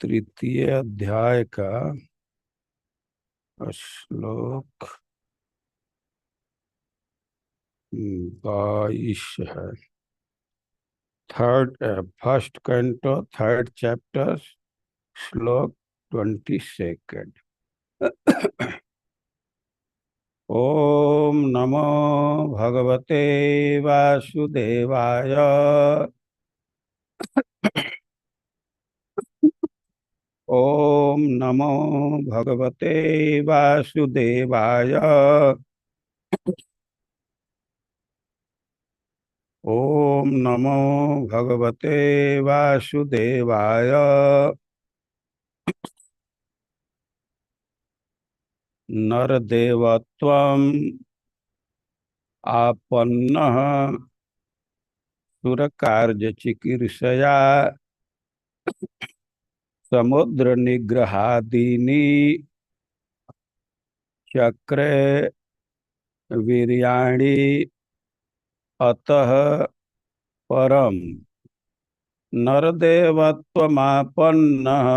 तृतीय अध्याय का श्लोक 22 है। Third first canto third chapter श्लोक 22। ओम नमो भगवते वासुदेवाय। ओम नमो भगवते वासुदेवाय। ओम नमो भगवते वासुदेवाय। नरदेवत्वम् आपन्नः सुरकार्यचिकीर्षया समुद्र निग्रहादीनि चक्रे वीर्याणि अतः परम। नरदेवत्वमापन्नः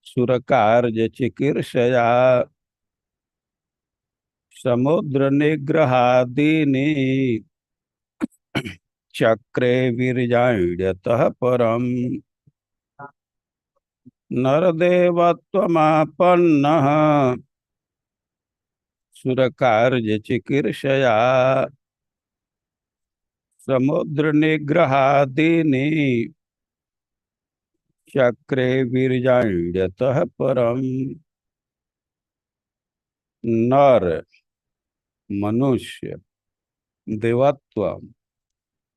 सुरकार्यचिकीर्षया समुद्र निग्रहादीनि चक्रे वीर्याण्यतः परम। नरदेवत्वमापन्नः सुरकार्यचिकीर्षया समुद्र निग्रहादीनि चक्रे वीर्याण्यतः परम। नर मनुष्य देवत्व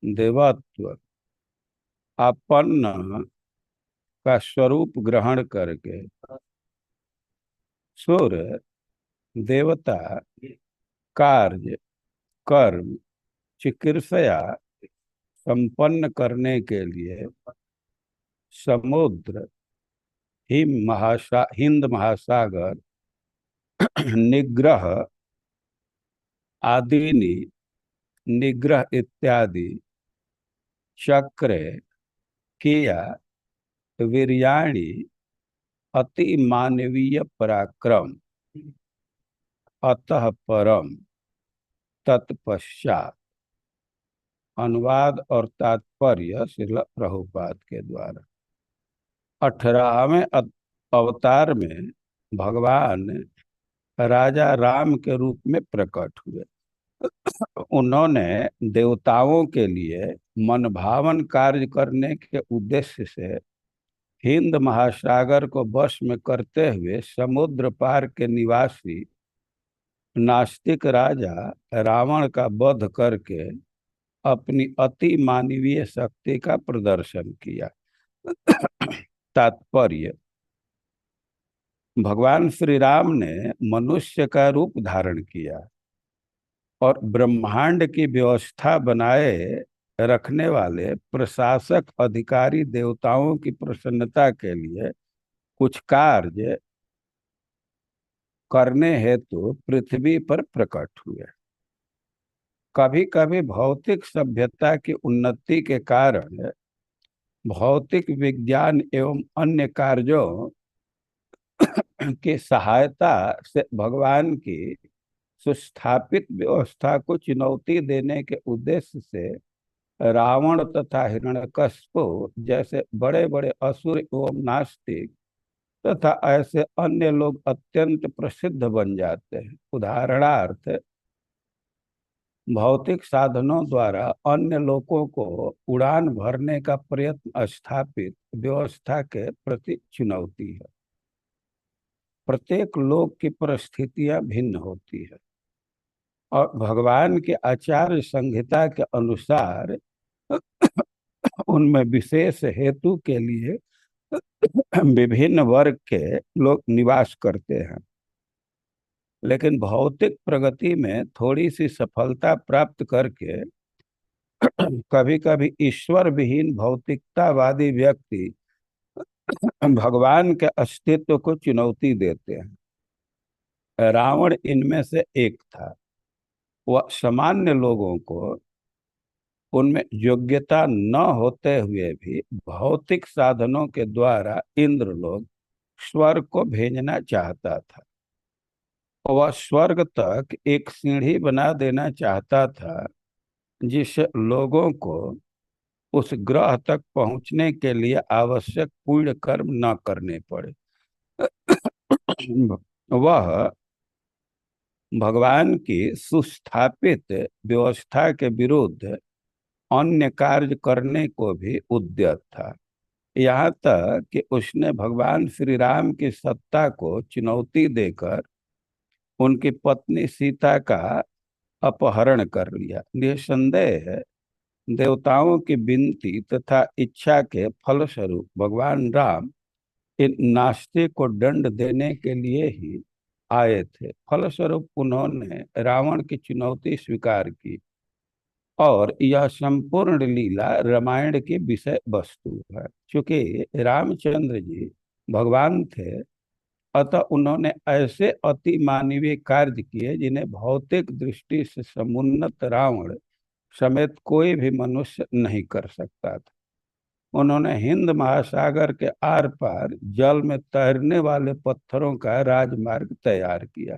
देवत्व आपन्न का स्वरूप ग्रहण करके सुर देवता कार्य कर्म चिकित्सा संपन्न करने के लिए समुद्र हिंद महासागर निग्रह आदिनि निग्रह इत्यादि चक्र किया वीर्याणि अति मानवीय पराक्रम अतः परम तत्पश्चात। अनुवाद और तात्पर्य श्रील प्रभुपाद के द्वारा। 18वें अवतार में भगवान राजा राम के रूप में प्रकट हुए। उन्होंने देवताओं के लिए मनभावन कार्य करने के उद्देश्य से हिंद महासागर को वश में करते हुए समुद्र पार के निवासी नास्तिक राजा रावण का वध करके अपनी अति मानवीय शक्ति का प्रदर्शन किया। तात्पर्य: भगवान श्री राम ने मनुष्य का रूप धारण किया और ब्रह्मांड की व्यवस्था बनाए रखने वाले प्रशासक अधिकारी देवताओं की प्रसन्नता के लिए कुछ कार्य करने हेतु पृथ्वी पर प्रकट हुए। कभी कभी भौतिक सभ्यता की उन्नति के कारण भौतिक विज्ञान एवं अन्य कार्यों की सहायता से भगवान की सुस्थापित व्यवस्था को चुनौती देने के उद्देश्य से रावण तथा हिरण्यकश्यप जैसे बड़े बड़े असुर एवं नास्तिक तथा ऐसे अन्य लोग अत्यंत प्रसिद्ध बन जाते हैं। उदाहरणार्थ, भौतिक साधनों द्वारा अन्य लोगों को उड़ान भरने का प्रयत्न स्थापित व्यवस्था के प्रति चुनौती है। प्रत्येक लोक की परिस्थितियां भिन्न होती है और भगवान के आचार्य संहिता के अनुसार उनमें विशेष हेतु के लिए विभिन्न वर्ग के लोग निवास करते हैं। लेकिन भौतिक प्रगति में थोड़ी सी सफलता प्राप्त करके कभी कभी ईश्वर विहीन भौतिकतावादी व्यक्ति भगवान के अस्तित्व को चुनौती देते हैं। रावण इनमें से एक था। वह सामान्य लोगों को उनमें योग्यता न होते हुए भी भौतिक साधनों के द्वारा इंद्रलोक स्वर्ग को भेजना चाहता था। वह स्वर्ग तक एक सीढ़ी बना देना चाहता था, जिससे लोगों को उस ग्रह तक पहुंचने के लिए आवश्यक पुण्य कर्म न करने पड़े। वह भगवान की सुस्थापित व्यवस्था के विरुद्ध अन्य कार्य करने को भी उद्यत था। यहाँ तक कि उसने भगवान श्री राम की सत्ता को चुनौती देकर उनकी पत्नी सीता का अपहरण कर लिया। निसंदेह देवताओं की विनती तथा इच्छा के फलस्वरूप भगवान राम इन नास्तिक को दंड देने के लिए ही आए थे। फलस्वरूप उन्होंने रावण की चुनौती स्वीकार की और यह संपूर्ण लीला रामायण की विषय वस्तु है। क्योंकि रामचंद्र जी भगवान थे, अतः उन्होंने ऐसे अति मानवीय कार्य किए जिन्हें भौतिक दृष्टि से समुन्नत रावण समेत कोई भी मनुष्य नहीं कर सकता था। उन्होंने हिंद महासागर के आर पार जल में तैरने वाले पत्थरों का राजमार्ग तैयार किया।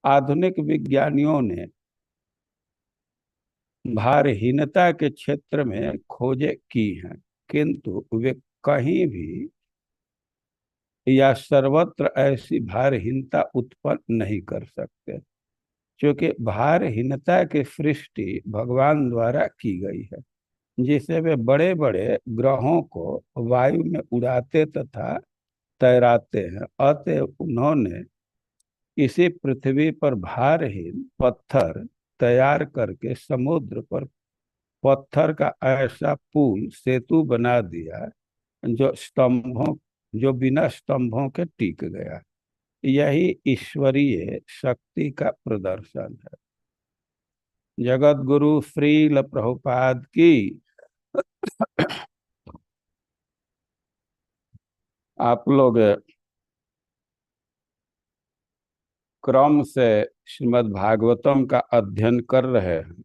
आधुनिक विज्ञानियों ने भारहीनता के क्षेत्र में खोजें की हैं, किंतु वे कहीं भी या सर्वत्र ऐसी भारहीनता उत्पन्न नहीं कर सकते, क्योंकि भारहीनता की सृष्टि भगवान द्वारा की गई है, जिसे वे बड़े बड़े ग्रहों को वायु में उड़ाते तथा तैराते हैं। अतः उन्होंने इसी पृथ्वी पर भारहीन पत्थर तैयार करके समुद्र पर पत्थर का ऐसा पुल सेतु बना दिया जो स्तंभों जो बिना स्तंभों के टिक गया। यही ईश्वरीय शक्ति का प्रदर्शन है। जगत गुरु श्रील प्रभुपाद की। आप लोग क्रम से श्रीमद् भागवतम का अध्ययन कर रहे हैं।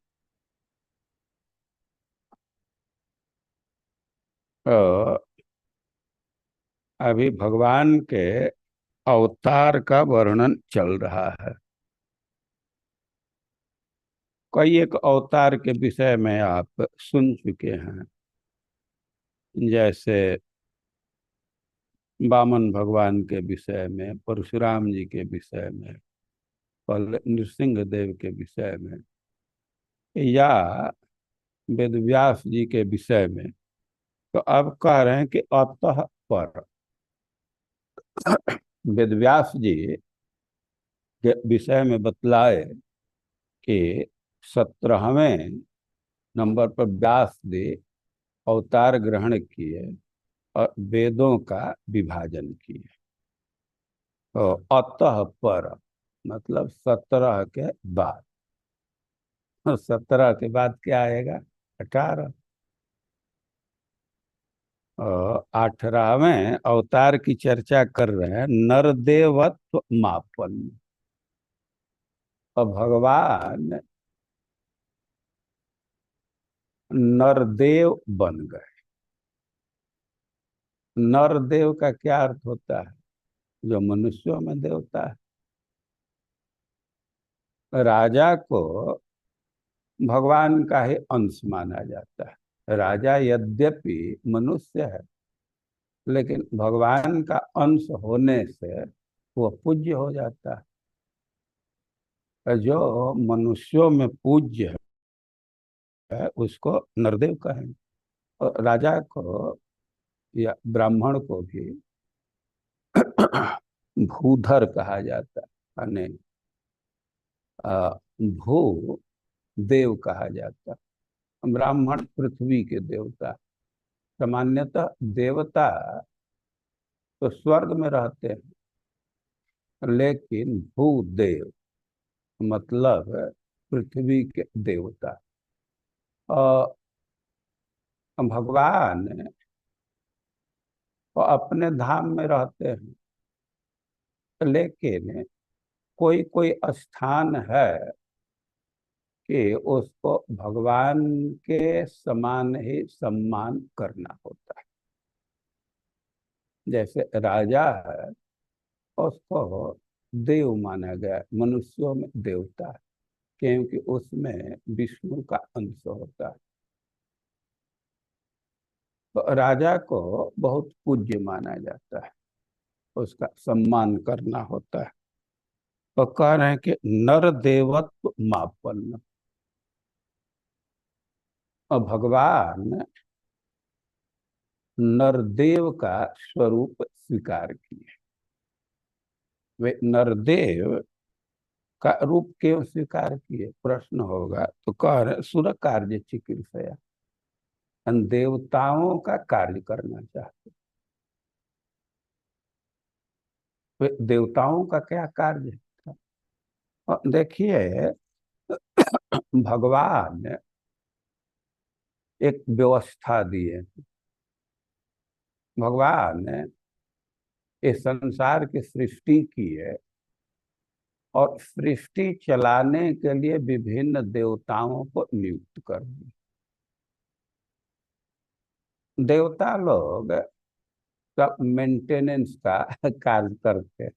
तो अभी भगवान के अवतार का वर्णन चल रहा है। कई एक अवतार के विषय में आप सुन चुके हैं, जैसे वामन भगवान के विषय में, परशुराम जी के विषय में, पहले नृसिंह देव के विषय में, या वेदव्यास जी के विषय में। तो अब कह रहे हैं कि अतः पर वेदव्यास जी के विषय में बतलाए कि 17वें नंबर पर व्यास जी अवतार ग्रहण किए और वेदों का विभाजन किए। तो अतः पर मतलब 17 के बाद। 17 के बाद क्या आएगा? 18। और 18वें अवतार की चर्चा कर रहे हैं, नरदेवत्व मापन। और भगवान नरदेव बन गए। नरदेव का क्या अर्थ होता है? जो मनुष्यों में देवता है। राजा को भगवान का ही अंश माना जाता है। राजा यद्यपि मनुष्य है, लेकिन भगवान का अंश होने से वो पूज्य हो जाता है। जो मनुष्यों में पूज्य है उसको नरदेव कहें। और राजा को या ब्राह्मण को भी भूधर कहा जाता है, यानी भू देव कहा जाता है। ब्राह्मण पृथ्वी के देवता। सामान्यतः देवता तो स्वर्ग में रहते हैं, लेकिन भूदेव मतलब पृथ्वी के देवता। और भगवान वो अपने धाम में रहते हैं, लेकिन कोई कोई स्थान है कि उसको भगवान के समान ही सम्मान करना होता है। जैसे राजा है, उसको देव माना गया, मनुष्यों में देवता है, क्योंकि उसमें विष्णु का अंश होता है। तो राजा को बहुत पूज्य माना जाता है, उसका सम्मान करना होता है। तो कह रहे हैं कि नर देवत्व मापन्न। और भगवान नरदेव का स्वरूप स्वीकार किए। वे नरदेव का रूप क्यों स्वीकार किए, प्रश्न होगा। तो कह रहे सुर कार्य चिकित्सया, देवताओं का कार्य करना चाहते। वे देवताओं का क्या कार्य था? और देखिए, भगवान ने एक व्यवस्था दी है। भगवान ने इस संसार की सृष्टि की है, और सृष्टि चलाने के लिए विभिन्न देवताओं को नियुक्त कर दिया। देवता लोग सब मेंटेनेंस का कार्य करते हैं।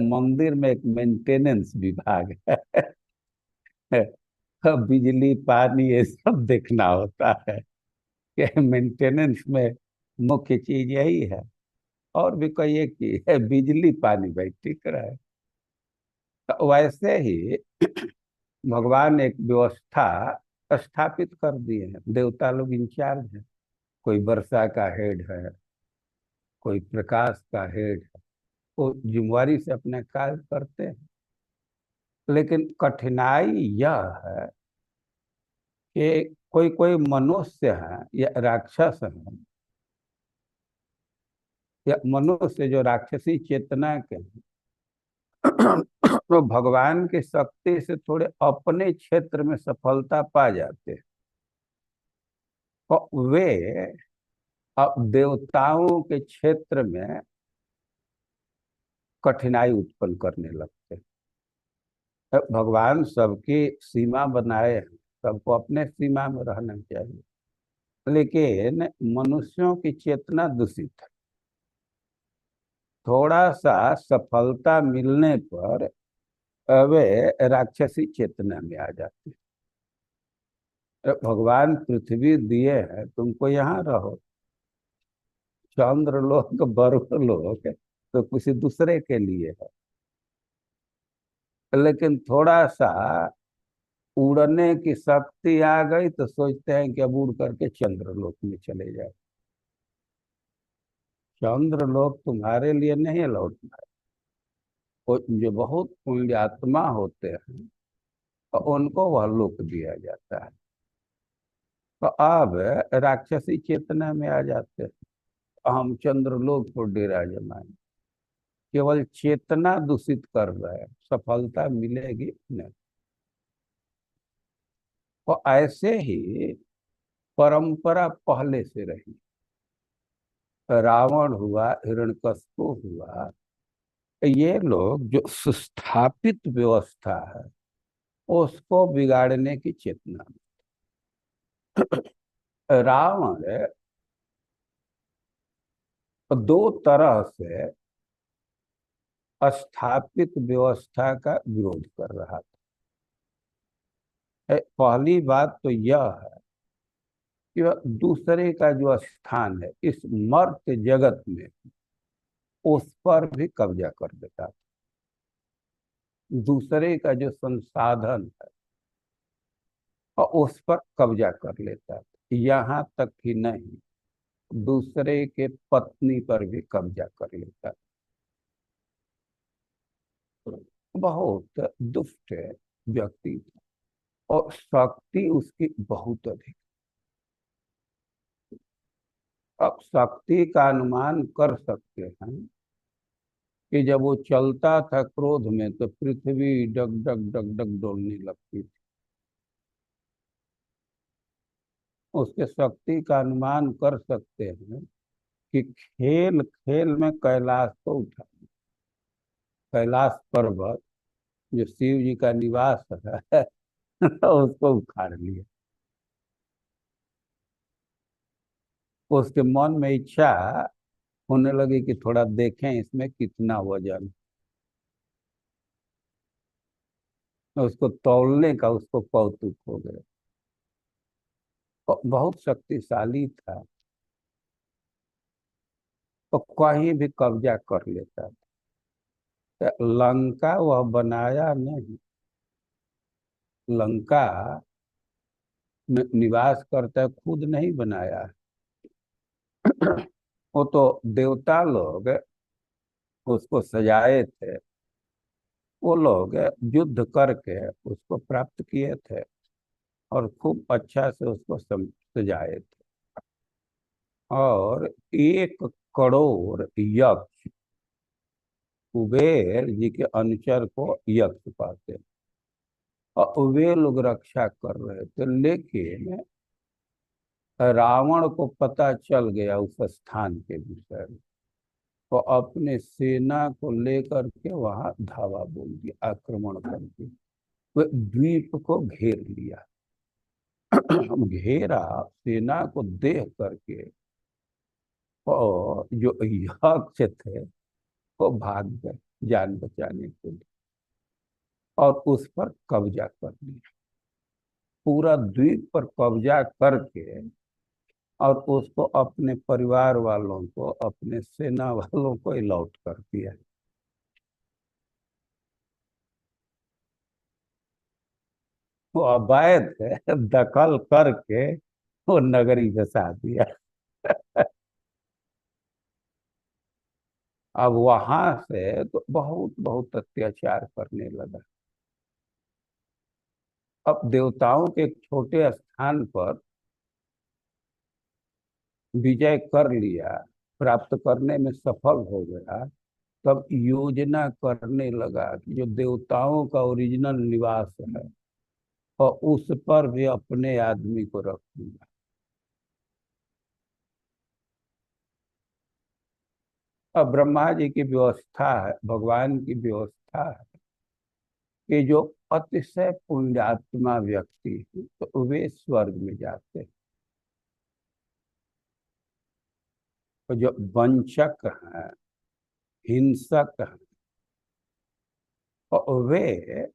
मंदिर में एक मेंटेनेंस विभाग है। बिजली पानी ये सब देखना होता है, कि मेंटेनेंस में मुख्य चीज यही है। और भी कहिए कि बिजली पानी भाई ठीक रहे। तो वैसे ही भगवान ने एक व्यवस्था स्थापित कर दी है। देवता लोग इंचार्ज है, कोई वर्षा का हेड है, कोई प्रकाश का हेड है। वो जिम्मेवारी से अपने कार्य करते हैं। लेकिन कठिनाई यह है कि कोई कोई मनुष्य है या राक्षस है, या मनुष्य जो राक्षसी चेतना के हैं, तो भगवान की शक्ति से थोड़े अपने क्षेत्र में सफलता पा जाते हैं। तो वे अब देवताओं के क्षेत्र में कठिनाई उत्पन्न करने लगते हैं। तो भगवान सबकी सीमा बनाए हैं, सबको अपने सीमा में रहना चाहिए। लेकिन मनुष्यों की चेतना दूषित है। थोड़ा सा सफलता मिलने पर वे राक्षसी चेतना में आ जाते हैं। भगवान पृथ्वी दिए हैं, तुमको यहाँ रहो। चंद्र लोक वरुण लोक तो किसी दूसरे के लिए है। लेकिन थोड़ा सा उड़ने की शक्ति आ गई तो सोचते हैं कि अब उड़ करके चंद्र लोक में चले जाए। चंद्र लोक तुम्हारे लिए नहीं लौटना है। वो जो बहुत पुण्यात्मा होते हैं, तो उनको वह लोक दिया जाता है। तो अब राक्षसी चेतना में आ जाते हैं, हम चंद्रलोक को डेरा जमाएं। केवल चेतना दूषित कर रहे हैं, सफलता मिलेगी नहीं। और ऐसे ही परंपरा पहले से रही। रावण हुआ, हिरण्यकश्यप हुआ, ये लोग जो सुस्थापित व्यवस्था है उसको बिगाड़ने की चेतना में। रावण दो तरह से स्थापित व्यवस्था का विरोध कर रहा था। पहली बात तो यह है कि वह दूसरे का जो स्थान है इस मर्त जगत में, उस पर भी कब्जा कर देता था। दूसरे का जो संसाधन है और उस पर कब्जा कर लेता था। यहाँ तक ही नहीं, दूसरे के पत्नी पर भी कब्जा कर लेता था। बहुत दुष्ट व्यक्ति था, और शक्ति उसकी बहुत अधिक। अब शक्ति का अनुमान कर सकते हैं कि जब वो चलता था क्रोध में तो पृथ्वी डग डग डग डग डोलने लगती थी। उसके शक्ति का अनुमान कर सकते हैं कि खेल खेल में कैलाश को उठा, कैलाश पर्वत जो शिव जी का निवास है उसको उखाड़ लिया। उसके मन में इच्छा होने लगी कि थोड़ा देखें इसमें कितना वजन। उसको तौलने का उसको कौतुक हो गया। बहुत शक्तिशाली था, तो कहीं भी कब्जा कर लेता था। लंका वह बनाया नहीं, लंका निवास करता है, खुद नहीं बनाया। वो तो देवता लोग उसको सजाए थे, वो लोग युद्ध करके उसको प्राप्त किए थे और खूब अच्छा से उसको सजाए थे। और 1 करोड़ यक्ष, कुबेर जी के अनुचर को यक्ष कहते हैं, और वे लोग रक्षा कर रहे थे। लेकिन रावण को पता चल गया उस स्थान के विषय में, तो अपने सेना को लेकर के वहां धावा बोल दिया, आक्रमण कर दिया। वे द्वीप को घेर लिया। घेरा, सेना को देख करके और जो यक्ष थे वो भाग गए जान बचाने के लिए, और उस पर कब्जा कर लिया। पूरा द्वीप पर कब्जा करके और उसको अपने परिवार वालों को, अपने सेना वालों को अलॉट कर दिया। वो अवैध दखल करके वो नगरी बसा दिया। अब वहां से तो बहुत बहुत अत्याचार करने लगा। अब देवताओं के एक छोटे स्थान पर विजय कर लिया, प्राप्त करने में सफल हो गया, तब योजना करने लगा कि जो देवताओं का ओरिजिनल निवास है और उस पर भी अपने आदमी को रखूंगा। अब ब्रह्मा जी की व्यवस्था है, भगवान की व्यवस्था है कि जो अतिशय पुण्यात्मा व्यक्ति है तो वे स्वर्ग में जाते हैं, और जो वंचक हैं, हिंसक हैं, और वे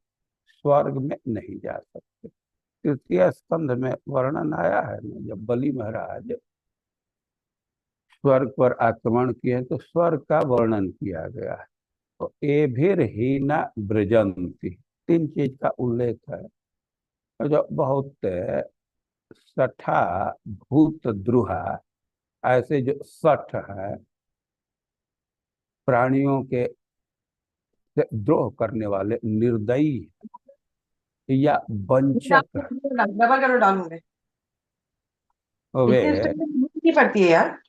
स्वर्ग में नहीं जा सकते। तृतीय स्कंध में वर्णन आया है ना, जब बलि महाराज स्वर्ग पर आक्रमण किए तो स्वर्ग का वर्णन किया गया है। तो ए भी हीना ब्रजंती, 3 चीज का उल्लेख है। और जो बहुत सठा, भूत द्रुहा, ऐसे जो सठ है, प्राणियों के से द्रोह करने वाले निर्दयी या वंचक है, डबल करो डालूंगे। वे इतनी स्टोरी नहीं पड़ती है यार।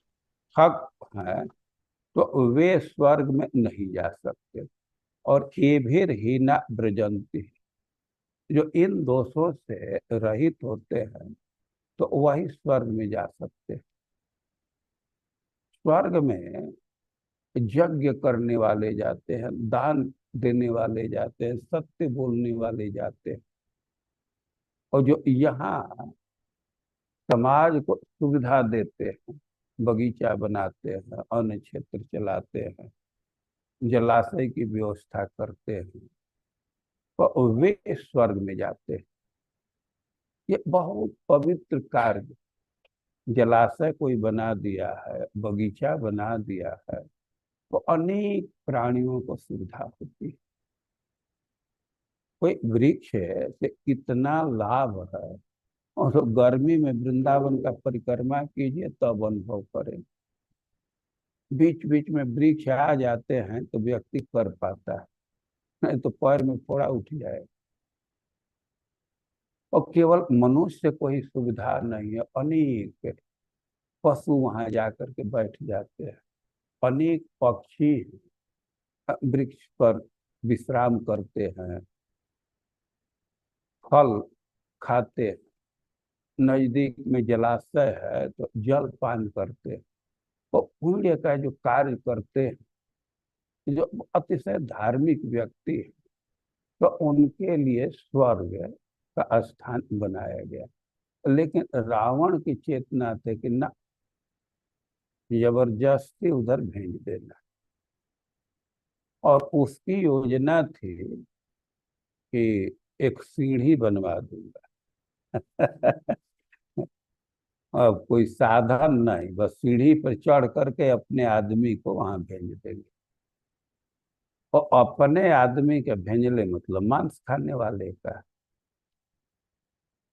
हक है, तो वे स्वर्ग में नहीं जा सकते। और ये भी हीना ब्रजंती, जो इन दोषों से रहित होते हैं तो वही स्वर्ग में जा सकते हैं। स्वर्ग में यज्ञ करने वाले जाते हैं, दान देने वाले जाते हैं, सत्य बोलने वाले जाते हैं। और जो यहाँ समाज को सुविधा देते हैं, बगीचा बनाते हैं, अन्न क्षेत्र चलाते हैं, जलाशय की व्यवस्था करते हैं, तो वे स्वर्ग में जाते हैं। ये बहुत पवित्र कार्य, जलाशय कोई बना दिया है, बगीचा बना दिया है, तो अनेक प्राणियों को सुविधा होती है। कोई वृक्ष से कितना लाभ है, और तो गर्मी में वृंदावन का परिक्रमा कीजिए तब अनुभव करें। बीच बीच में वृक्ष आ जाते हैं तो व्यक्ति कर पाता है, नहीं तो पैर में फोड़ा उठ जाए। और केवल मनुष्य को ही सुविधा नहीं है, अनेक पशु वहां जाकर के बैठ जाते हैं, अनेक पक्षी वृक्ष पर विश्राम करते हैं, फल खाते हैं, नजदीक में जलाशय है तो जल पान करते हैं। तो पुण्य का जो कार्य करते हैं, जो अतिशय धार्मिक व्यक्ति है, तो उनके लिए स्वर्ग का स्थान बनाया गया। लेकिन रावण की चेतना थे कि ना, जबरदस्ती उधर भेज देना। और उसकी योजना थी कि एक सीढ़ी बनवा दूंगा। अब कोई साधन नहीं, बस सीढ़ी पर चढ़ करके अपने आदमी को वहां भेज देंगे। और अपने आदमी के भेजले मतलब मांस खाने वाले का।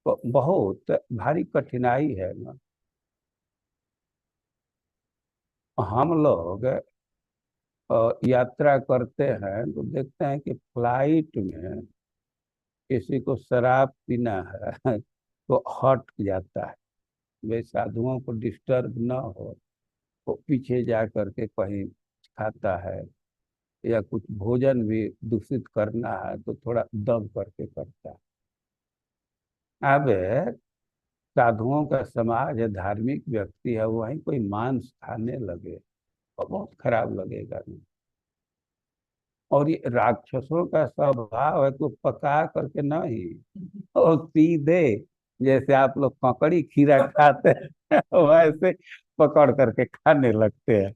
तो बहुत भारी कठिनाई है ना। हम लोग यात्रा करते हैं तो देखते हैं कि फ्लाइट में किसी को शराब पीना है तो हट जाता है, वे साधुओं को डिस्टर्ब ना हो, वो पीछे जा करके कहीं खाता है। या कुछ भोजन भी दूषित करना है तो थोड़ा दब करके करता है। अब साधुओं का समाज है, धार्मिक व्यक्ति है, वहीं कोई मांस खाने लगे और बहुत खराब लगेगा नहीं। और ये राक्षसों का स्वभाव है, तो पका करके नहीं और सीधे, जैसे आप लोग ककड़ी खीरा खाते हैं वैसे पकड़ करके खाने लगते हैं।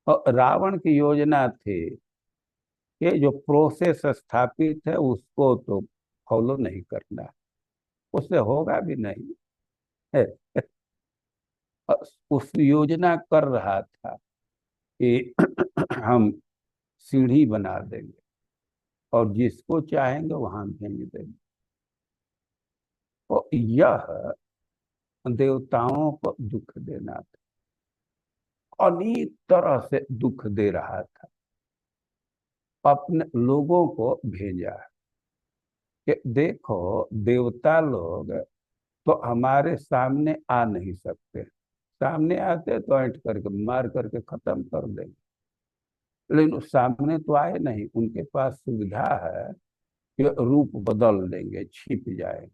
और रावण की योजना थी कि जो प्रोसेस स्थापित है उसको तो फॉलो नहीं करना, उससे होगा भी नहीं है। उस योजना कर रहा था कि हम सीढ़ी बना देंगे और जिसको चाहेंगे वहां भेज देंगे। तो यह देवताओं को दुख देना था, अनेक तरह से दुख दे रहा था। अपने लोगों को भेजा कि देखो, देवता लोग तो हमारे सामने आ नहीं सकते, सामने आते तो ऐंठ करके मार करके खत्म कर देंगे। लेकिन वो सामने तो आए नहीं, उनके पास सुविधा है कि रूप बदल देंगे, छिप जाए।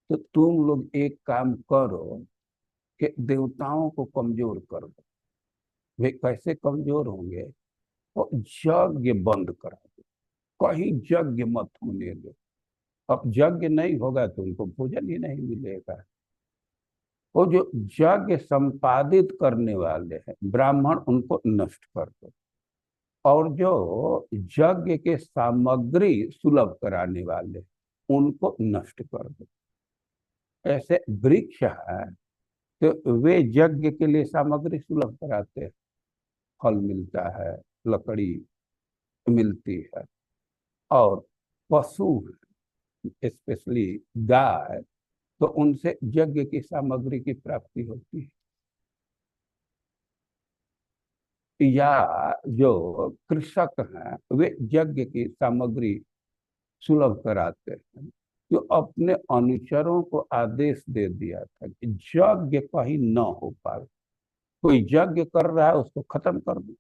तो तुम लोग एक काम करो कि देवताओं को कमजोर कर दो। वे कैसे कमजोर होंगे? वो यज्ञ बंद करा दो, कहीं यज्ञ मत होने दो। अब यज्ञ नहीं होगा तो उनको भोजन ही नहीं मिलेगा। वो जो यज्ञ संपादित करने वाले हैं ब्राह्मण, उनको नष्ट कर दो। और जो यज्ञ के सामग्री सुलभ कराने वाले, उनको नष्ट कर दो। ऐसे वृक्ष है तो वे यज्ञ के लिए सामग्री सुलभ कराते हैं, फल मिलता है, लकड़ी मिलती है। और पशु स्पेशली गाय, तो उनसे यज्ञ की सामग्री की प्राप्ति होती है। या जो कृषक हैं वे यज्ञ की सामग्री सुलभ कराते हैं। जो अपने अनुचरों को आदेश दे दिया था कि यज्ञ कहीं न हो पाए, कोई यज्ञ कर रहा है उसको खत्म कर दो।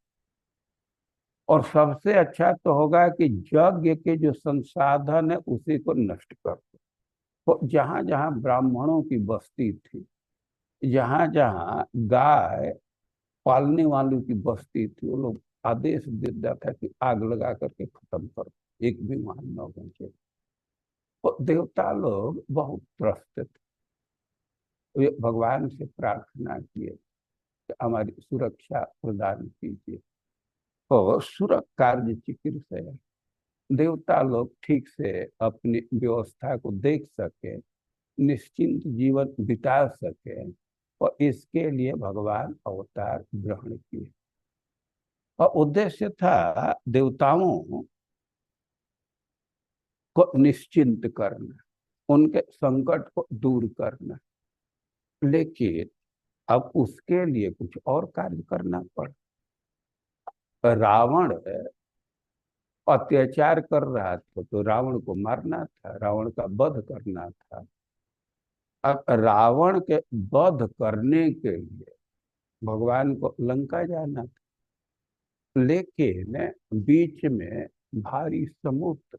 और सबसे अच्छा तो होगा कि यज्ञ के जो संसाधन है उसी को नष्ट कर दो। तो जहां जहां ब्राह्मणों की बस्ती थी, जहां जहां गाय पालने वालों की बस्ती थी, वो लोग आदेश दे दिया था कि आग लगा करके खत्म कर दो, एक भी वहां न बचे। तो देवता लोग बहुत त्रस्त थे, वे भगवान से प्रार्थना किए कि हमारी सुरक्षा प्रदान कीजिए। तो सुरक कार्य चिकित्सा, देवता लोग ठीक से अपनी व्यवस्था को देख सके, निश्चिंत जीवन बिता सके, और इसके लिए भगवान अवतार ग्रहण किए। और उद्देश्य था देवताओं को निश्चिंत करना, उनके संकट को दूर करना। लेकिन अब उसके लिए कुछ और कार्य करना पड़ा। रावण अत्याचार कर रहा था तो रावण को मारना था, रावण का वध करना था। अब रावण के वध करने के लिए भगवान को लंका जाना था। लेकिन बीच में भारी समुद्र,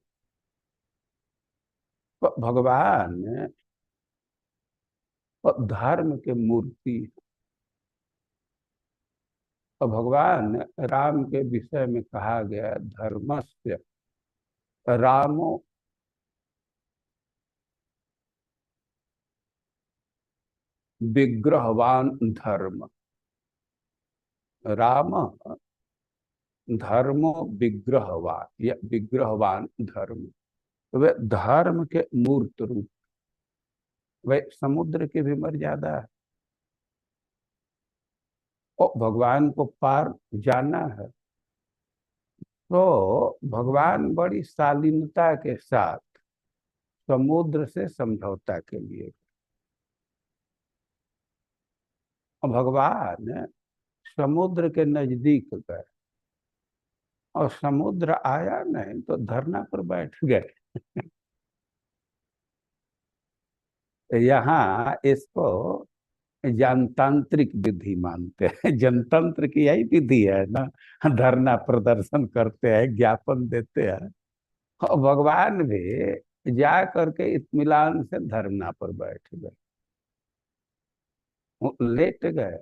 तो भगवान धर्म के मूर्ति, और भगवान राम के विषय में कहा गया धर्मस्य रामो विग्रहवान धर्म। राम धर्मो विग्रहवान या विग्रहवान धर्म। तो वे धर्म के मूर्त रूप। वे समुद्र की भी मर्यादा है। और भगवान को पार जाना है तो भगवान बड़ी शालीनता के साथ समुद्र से समझौता के लिए। और भगवान समुद्र के नजदीक गए और समुद्र आया नहीं तो धरना पर बैठ गए। यहाँ इसको जनतांत्रिक विधि मानते हैं। जनतंत्र की यही विधि है ना, धरना प्रदर्शन करते हैं, ज्ञापन देते हैं। और भगवान भी जा करके इत्मीनान से धरना पर बैठ गए, वो लेट गए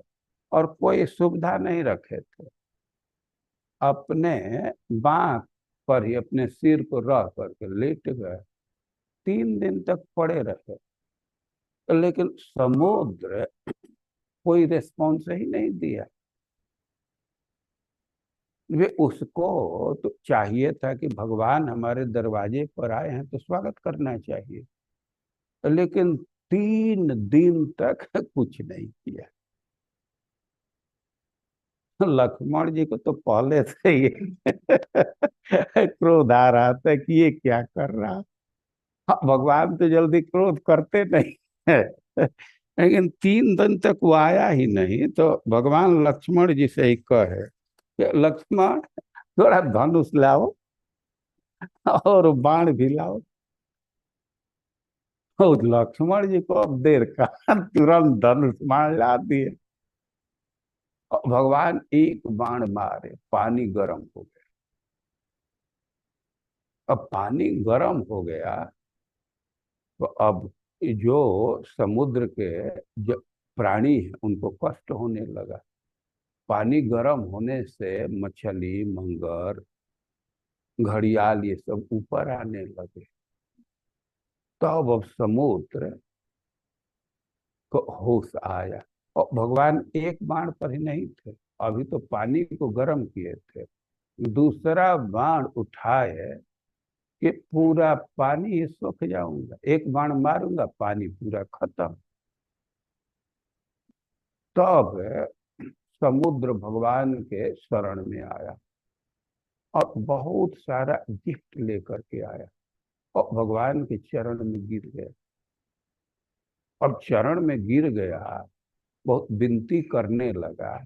और कोई सुविधा नहीं रखे थे। अपने बांह पर ही अपने सिर को रख करके लेट गए। 3 दिन तक पड़े रहे लेकिन समुद्र कोई रिस्पॉन्स ही नहीं दिया। वे उसको तो चाहिए था कि भगवान हमारे दरवाजे पर आए हैं तो स्वागत करना चाहिए, लेकिन 3 दिन तक कुछ नहीं किया। लक्ष्मण जी को तो पहले से ही क्रोध आ रहा था कि ये क्या कर रहा। हाँ, भगवान तो जल्दी क्रोध करते नहीं है। लेकिन 3 दिन तक वो आया ही नहीं तो भगवान लक्ष्मण जी से ही कहे कि लक्ष्मण थोड़ा धनुष लाओ और बाण भी लाओ। तो लक्ष्मण जी को अब देर का तुरंत धनुष बाण ला दिए। और भगवान एक बाण मारे, पानी गर्म हो गया। अब पानी गर्म हो गया तो अब जो समुद्र के जो प्राणी हैं उनको कष्ट होने लगा। पानी गर्म होने से मछली, मंगर, घड़ियाल ये सब ऊपर आने लगे। तब अब समुद्र को होश आया। और भगवान एक बाण पर ही नहीं थे, अभी तो पानी को गर्म किए थे। दूसरा बाण उठाए कि पूरा पानी ही सूख जाऊंगा, एक बाण मारूंगा पानी पूरा खत्म। तब समुद्र भगवान के शरण में आया और बहुत सारा गिफ्ट लेकर के आया और भगवान के चरण में गिर गया। अब चरण में गिर गया, बहुत विनती करने लगा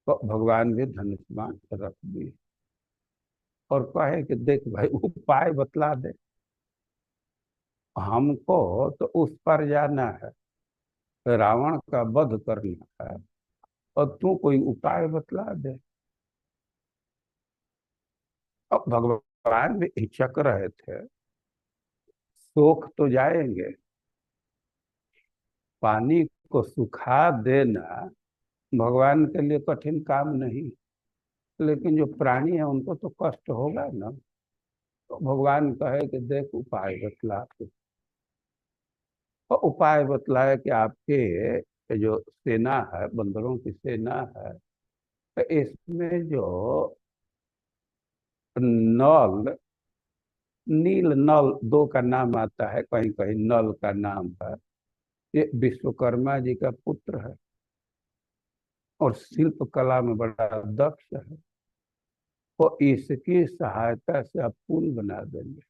तो भगवान भी धनुष बाण रख दिए और कहे कि देख भाई उपाय बतला दे, हमको तो उस पर जाना है, रावण का वध करना है और तू कोई उपाय बतला दे। अब भगवान भी हिचक रहे थे, सोख तो जाएंगे, पानी को सुखा देना भगवान के लिए कठिन काम नहीं, लेकिन जो प्राणी है उनको तो कष्ट होगा ना। तो भगवान कहे कि देख उपाय बतला। तो उपाय बतलाया कि आपके जो सेना है, बंदरों की सेना है, तो इसमें जो नल, नील नल दो का नाम आता है, कहीं कहीं नल का नाम है, ये विश्वकर्मा जी का पुत्र है और शिल्प कला में बड़ा दक्ष है। तो इसकी सहायता से आप पुल बना देंगे।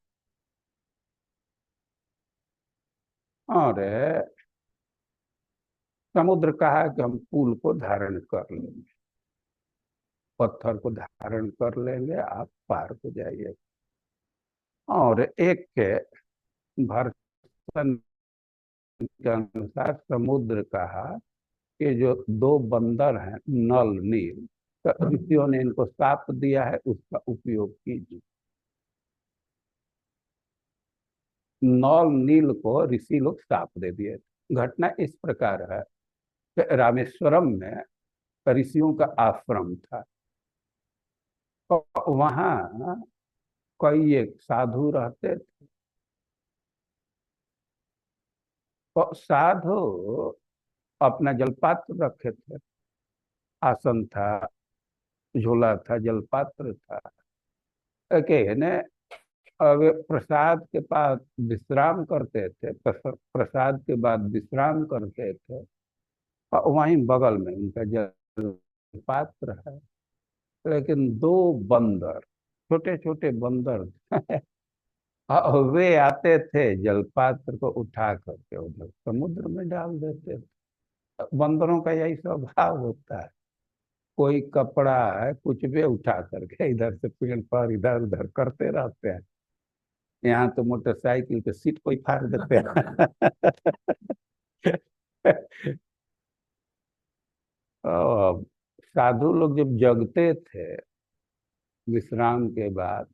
और समुद्र कहा कि हम पुल को धारण कर लेंगे, पत्थर को धारण कर लेंगे, आप पार हो जाइए। और एक के भर्सन के अनुसार समुद्र कहा कि जो दो बंदर हैं नल नील, तो ऋषियों ने इनको शाप दिया है, उसका उपयोग कीजिए। नल नील को ऋषि लोग शाप दे दिए। घटना इस प्रकार है कि रामेश्वरम में ऋषियों का आश्रम था। तो वहाँ कई एक साधु रहते थे। तो साधु अपना जलपात्र रखे थे, आसन था, झोला था, जलपात्र था। के ने अब प्रसाद के पास विश्राम करते थे, प्रसाद के बाद विश्राम करते थे। और वहीं बगल में उनका जल पात्र है। लेकिन दो बंदर, छोटे छोटे बंदर और वे आते थे, जलपात्र को उठा करके उधर समुद्र में डाल देते थे। बंदरों का यही स्वभाव होता है। कोई कपड़ा है कुछ भी उठा करके इधर से पेड़ पर इधर उधर करते रहते हैं। यहाँ तो मोटरसाइकिल के सीट कोई फाड़ देते हैं। और साधु लोग जब जगते थे विश्राम के बाद,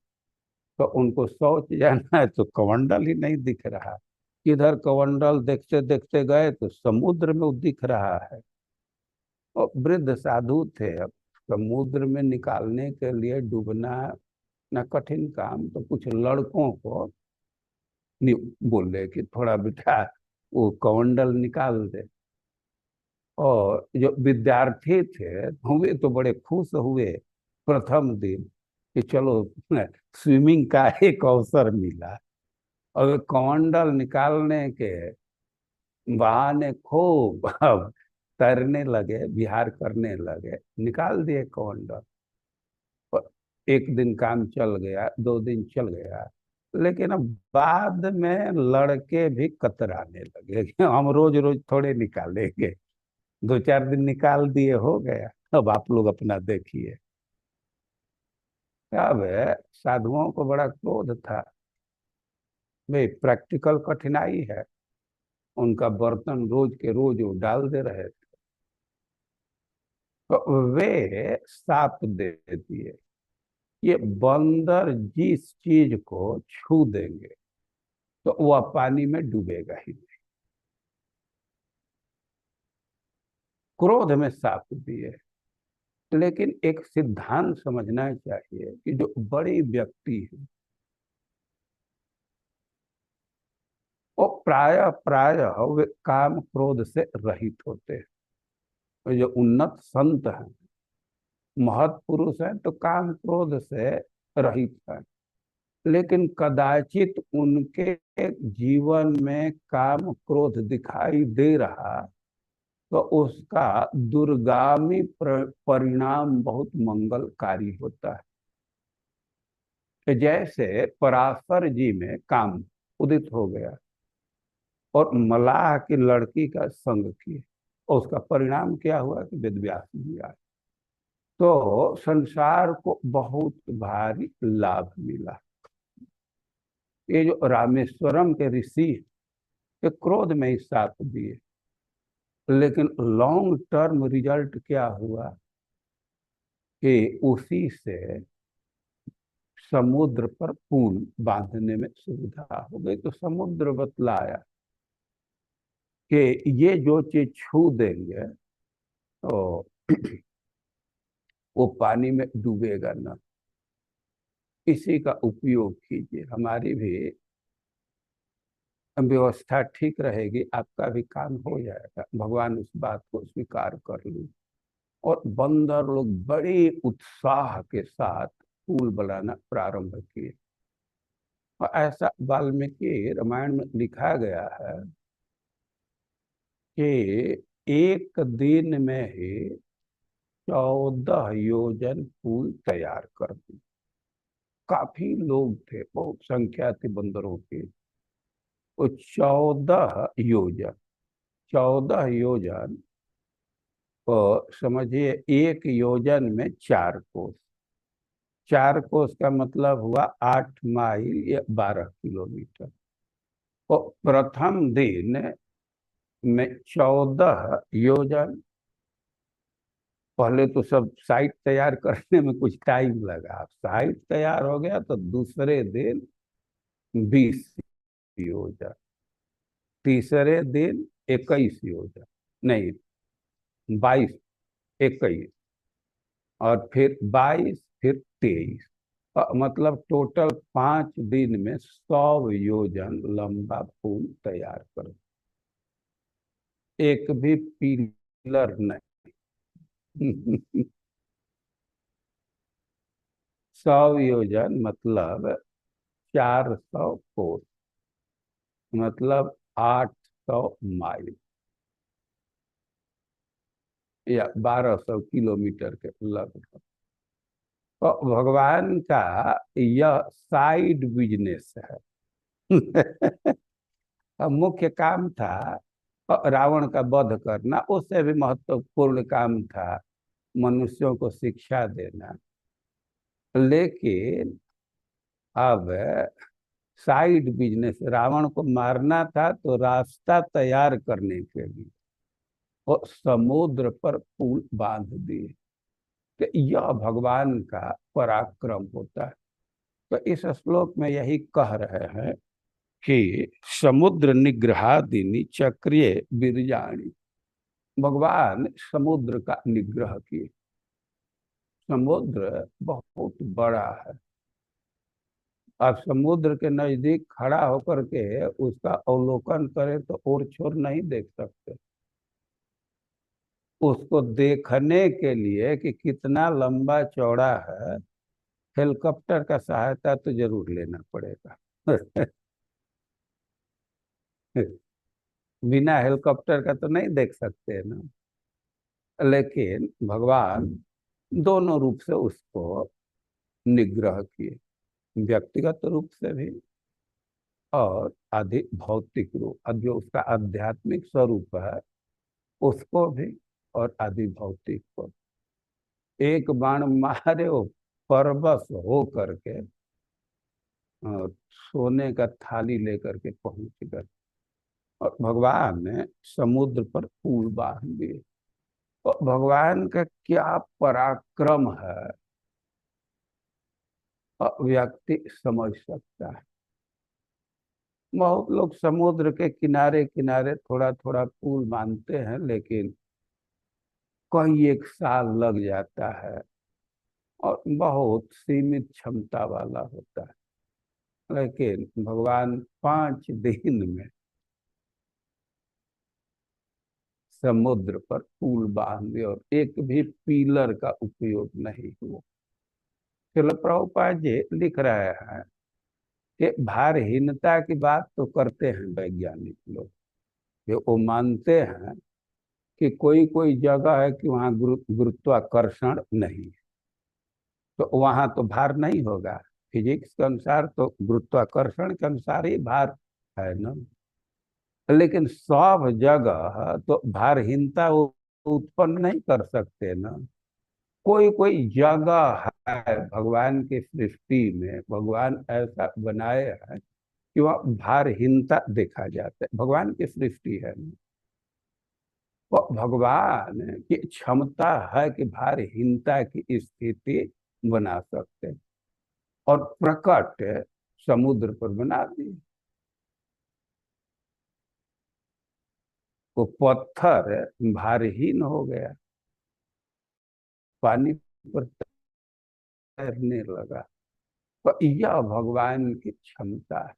तो उनको शौच जाना है तो कमंडल ही नहीं दिख रहा। किधर कमंडल देखते देखते गए तो समुद्र में वो दिख रहा है। और वृद्ध साधु थे। अब समुद्र में निकालने के लिए डूबना न कठिन काम, तो कुछ लड़कों को बोले कि थोड़ा बेटा वो कमंडल निकाल दे। और जो विद्यार्थी थे हुए तो बड़े खुश हुए प्रथम दिन कि चलो स्विमिंग का एक अवसर मिला। और कमंडल निकालने के बहाने खूब अब तैरने लगे, विहार करने लगे, निकाल दिए कमंडल। और एक दिन काम चल गया, 2 दिन चल गया। लेकिन अब बाद में लड़के भी कतराने लगे कि हम रोज रोज थोड़े निकालेंगे। 2-4 दिन निकाल दिए, हो गया, अब आप लोग अपना देखिए। अब साधुओं को बड़ा क्रोध था। वे प्रैक्टिकल कठिनाई है। उनका बर्तन रोज के रोज वो डाल दे रहे थे। तो वे साप दे दिए, ये बंदर जिस चीज को छू देंगे तो वह पानी में डूबेगा ही नहीं। क्रोध में साप दिए। लेकिन एक सिद्धांत समझना चाहिए कि जो बड़े व्यक्ति हैं वो प्राय प्राय वे काम क्रोध से रहित होते हैं। तो जो उन्नत संत हैं, महत पुरुष हैं, तो काम क्रोध से रहित हैं। लेकिन कदाचित उनके जीवन में काम क्रोध दिखाई दे रहा, तो उसका दूरगामी परिणाम बहुत मंगलकारी होता है। कि जैसे पराशर जी में काम उदित हो गया और मलाह की लड़की का संग किए, और उसका परिणाम क्या हुआ कि वेदव्यास जी आए। तो संसार को बहुत भारी लाभ मिला। ये जो रामेश्वरम के ऋषि के क्रोध में ही साथ दिए, लेकिन लॉन्ग टर्म रिजल्ट क्या हुआ कि उसी से समुद्र पर पुल बांधने में सुविधा हो गई। तो समुद्र बतलाया कि ये जो चीज छू देंगे तो वो पानी में डूबेगा ना। इसी का उपयोग कीजिए, हमारी भी व्यवस्था ठीक रहेगी, आपका भी काम हो जाएगा। भगवान उस बात को स्वीकार कर ली। और बंदर लोग बड़े उत्साह के साथ पुल बनाना प्रारंभ किए। और ऐसा वाल्मीकि रामायण में लिखा गया है कि एक दिन में ही 14 योजन पुल तैयार कर दी। काफी लोग थे, बहुत संख्या थी बंदरों की। वो 14 योजन, 14 योजन, और समझिए एक योजन में 4 कोस। 4 कोस का मतलब हुआ 8 माइल या 12 किलोमीटर। तो प्रथम दिन में 14 योजन। पहले तो सब साइट तैयार करने में कुछ टाइम लगा, साइट तैयार हो गया तो दूसरे दिन 20 योजन, तीसरे दिन 21 योजन, नहीं 22, 21 और फिर 22 फिर 23, मतलब टोटल 5 दिन में 100 योजन लंबा पुल तैयार करो। एक भी पिलर नहीं। 100 योजन मतलब 400 कोस, मतलब 800 माइल या 1200 किलोमीटर के लगभग। तो भगवान का यह साइड बिजनेस है। अब मुख्य काम था रावण का वध करना, उससे भी महत्वपूर्ण काम था मनुष्यों को शिक्षा देना। लेकिन अब साइड बिजनेस, रावण को मारना था तो रास्ता तैयार करने के लिए वो समुद्र पर पुल बांध दिए। तो यह भगवान का पराक्रम होता है। तो इस श्लोक में यही कह रहे हैं कि समुद्र निग्रहादिनी चक्रिय बिरजाणी, भगवान समुद्र का निग्रह किए। समुद्र बहुत बड़ा है। आप समुद्र के नजदीक खड़ा होकर के उसका अवलोकन करें तो ओर छोर नहीं देख सकते। उसको देखने के लिए कि कितना लंबा चौड़ा है, हेलीकॉप्टर का सहायता तो जरूर लेना पड़ेगा। बिना हेलीकॉप्टर का तो नहीं देख सकते ना। लेकिन भगवान दोनों रूप से उसको निग्रह किए, व्यक्तिगत रूप से भी और आदि भौतिक रूप, जो उसका आध्यात्मिक स्वरूप है उसको भी, और आदि भौतिक को। एक बाण मारे वो परवश हो करके और सोने का थाली लेकर के पहुंच गए, और भगवान ने समुद्र पर पुल बांध दिए। तो भगवान का क्या पराक्रम है व्यक्ति समझ सकता है। बहुत लोग समुद्र के किनारे किनारे थोड़ा थोड़ा पुल बांधते हैं, लेकिन कई एक साल लग जाता है और बहुत सीमित क्षमता वाला होता है। लेकिन भगवान 5 दिन में समुद्र पर पुल बांध दिए और एक भी पिलर का उपयोग नहीं हुआ। श्रील प्रभुपाद जी लिख रहे हैं कि भारहीनता की बात तो करते हैं वैज्ञानिक लोग, कि वो मानते हैं कि कोई कोई जगह है कि वहाँ गुरुत्वाकर्षण नहीं है, तो वहां तो भार नहीं होगा। फिजिक्स के अनुसार तो गुरुत्वाकर्षण के अनुसार ही भार है ना। लेकिन सब जगह तो भारहीनता उत्पन्न नहीं कर सकते ना। कोई कोई जगह है भगवान की सृष्टि में, भगवान ऐसा बनाए है कि वह भारहीनता देखा जाता है। भगवान की सृष्टि है ना, तो भगवान की क्षमता है कि भारहीनता की स्थिति बना सकते हैं, और प्रकट समुद्र पर बना दिए। वो पत्थर भारहीन हो गया, पानी पर तैरने लगा। तो यह भगवान की क्षमता है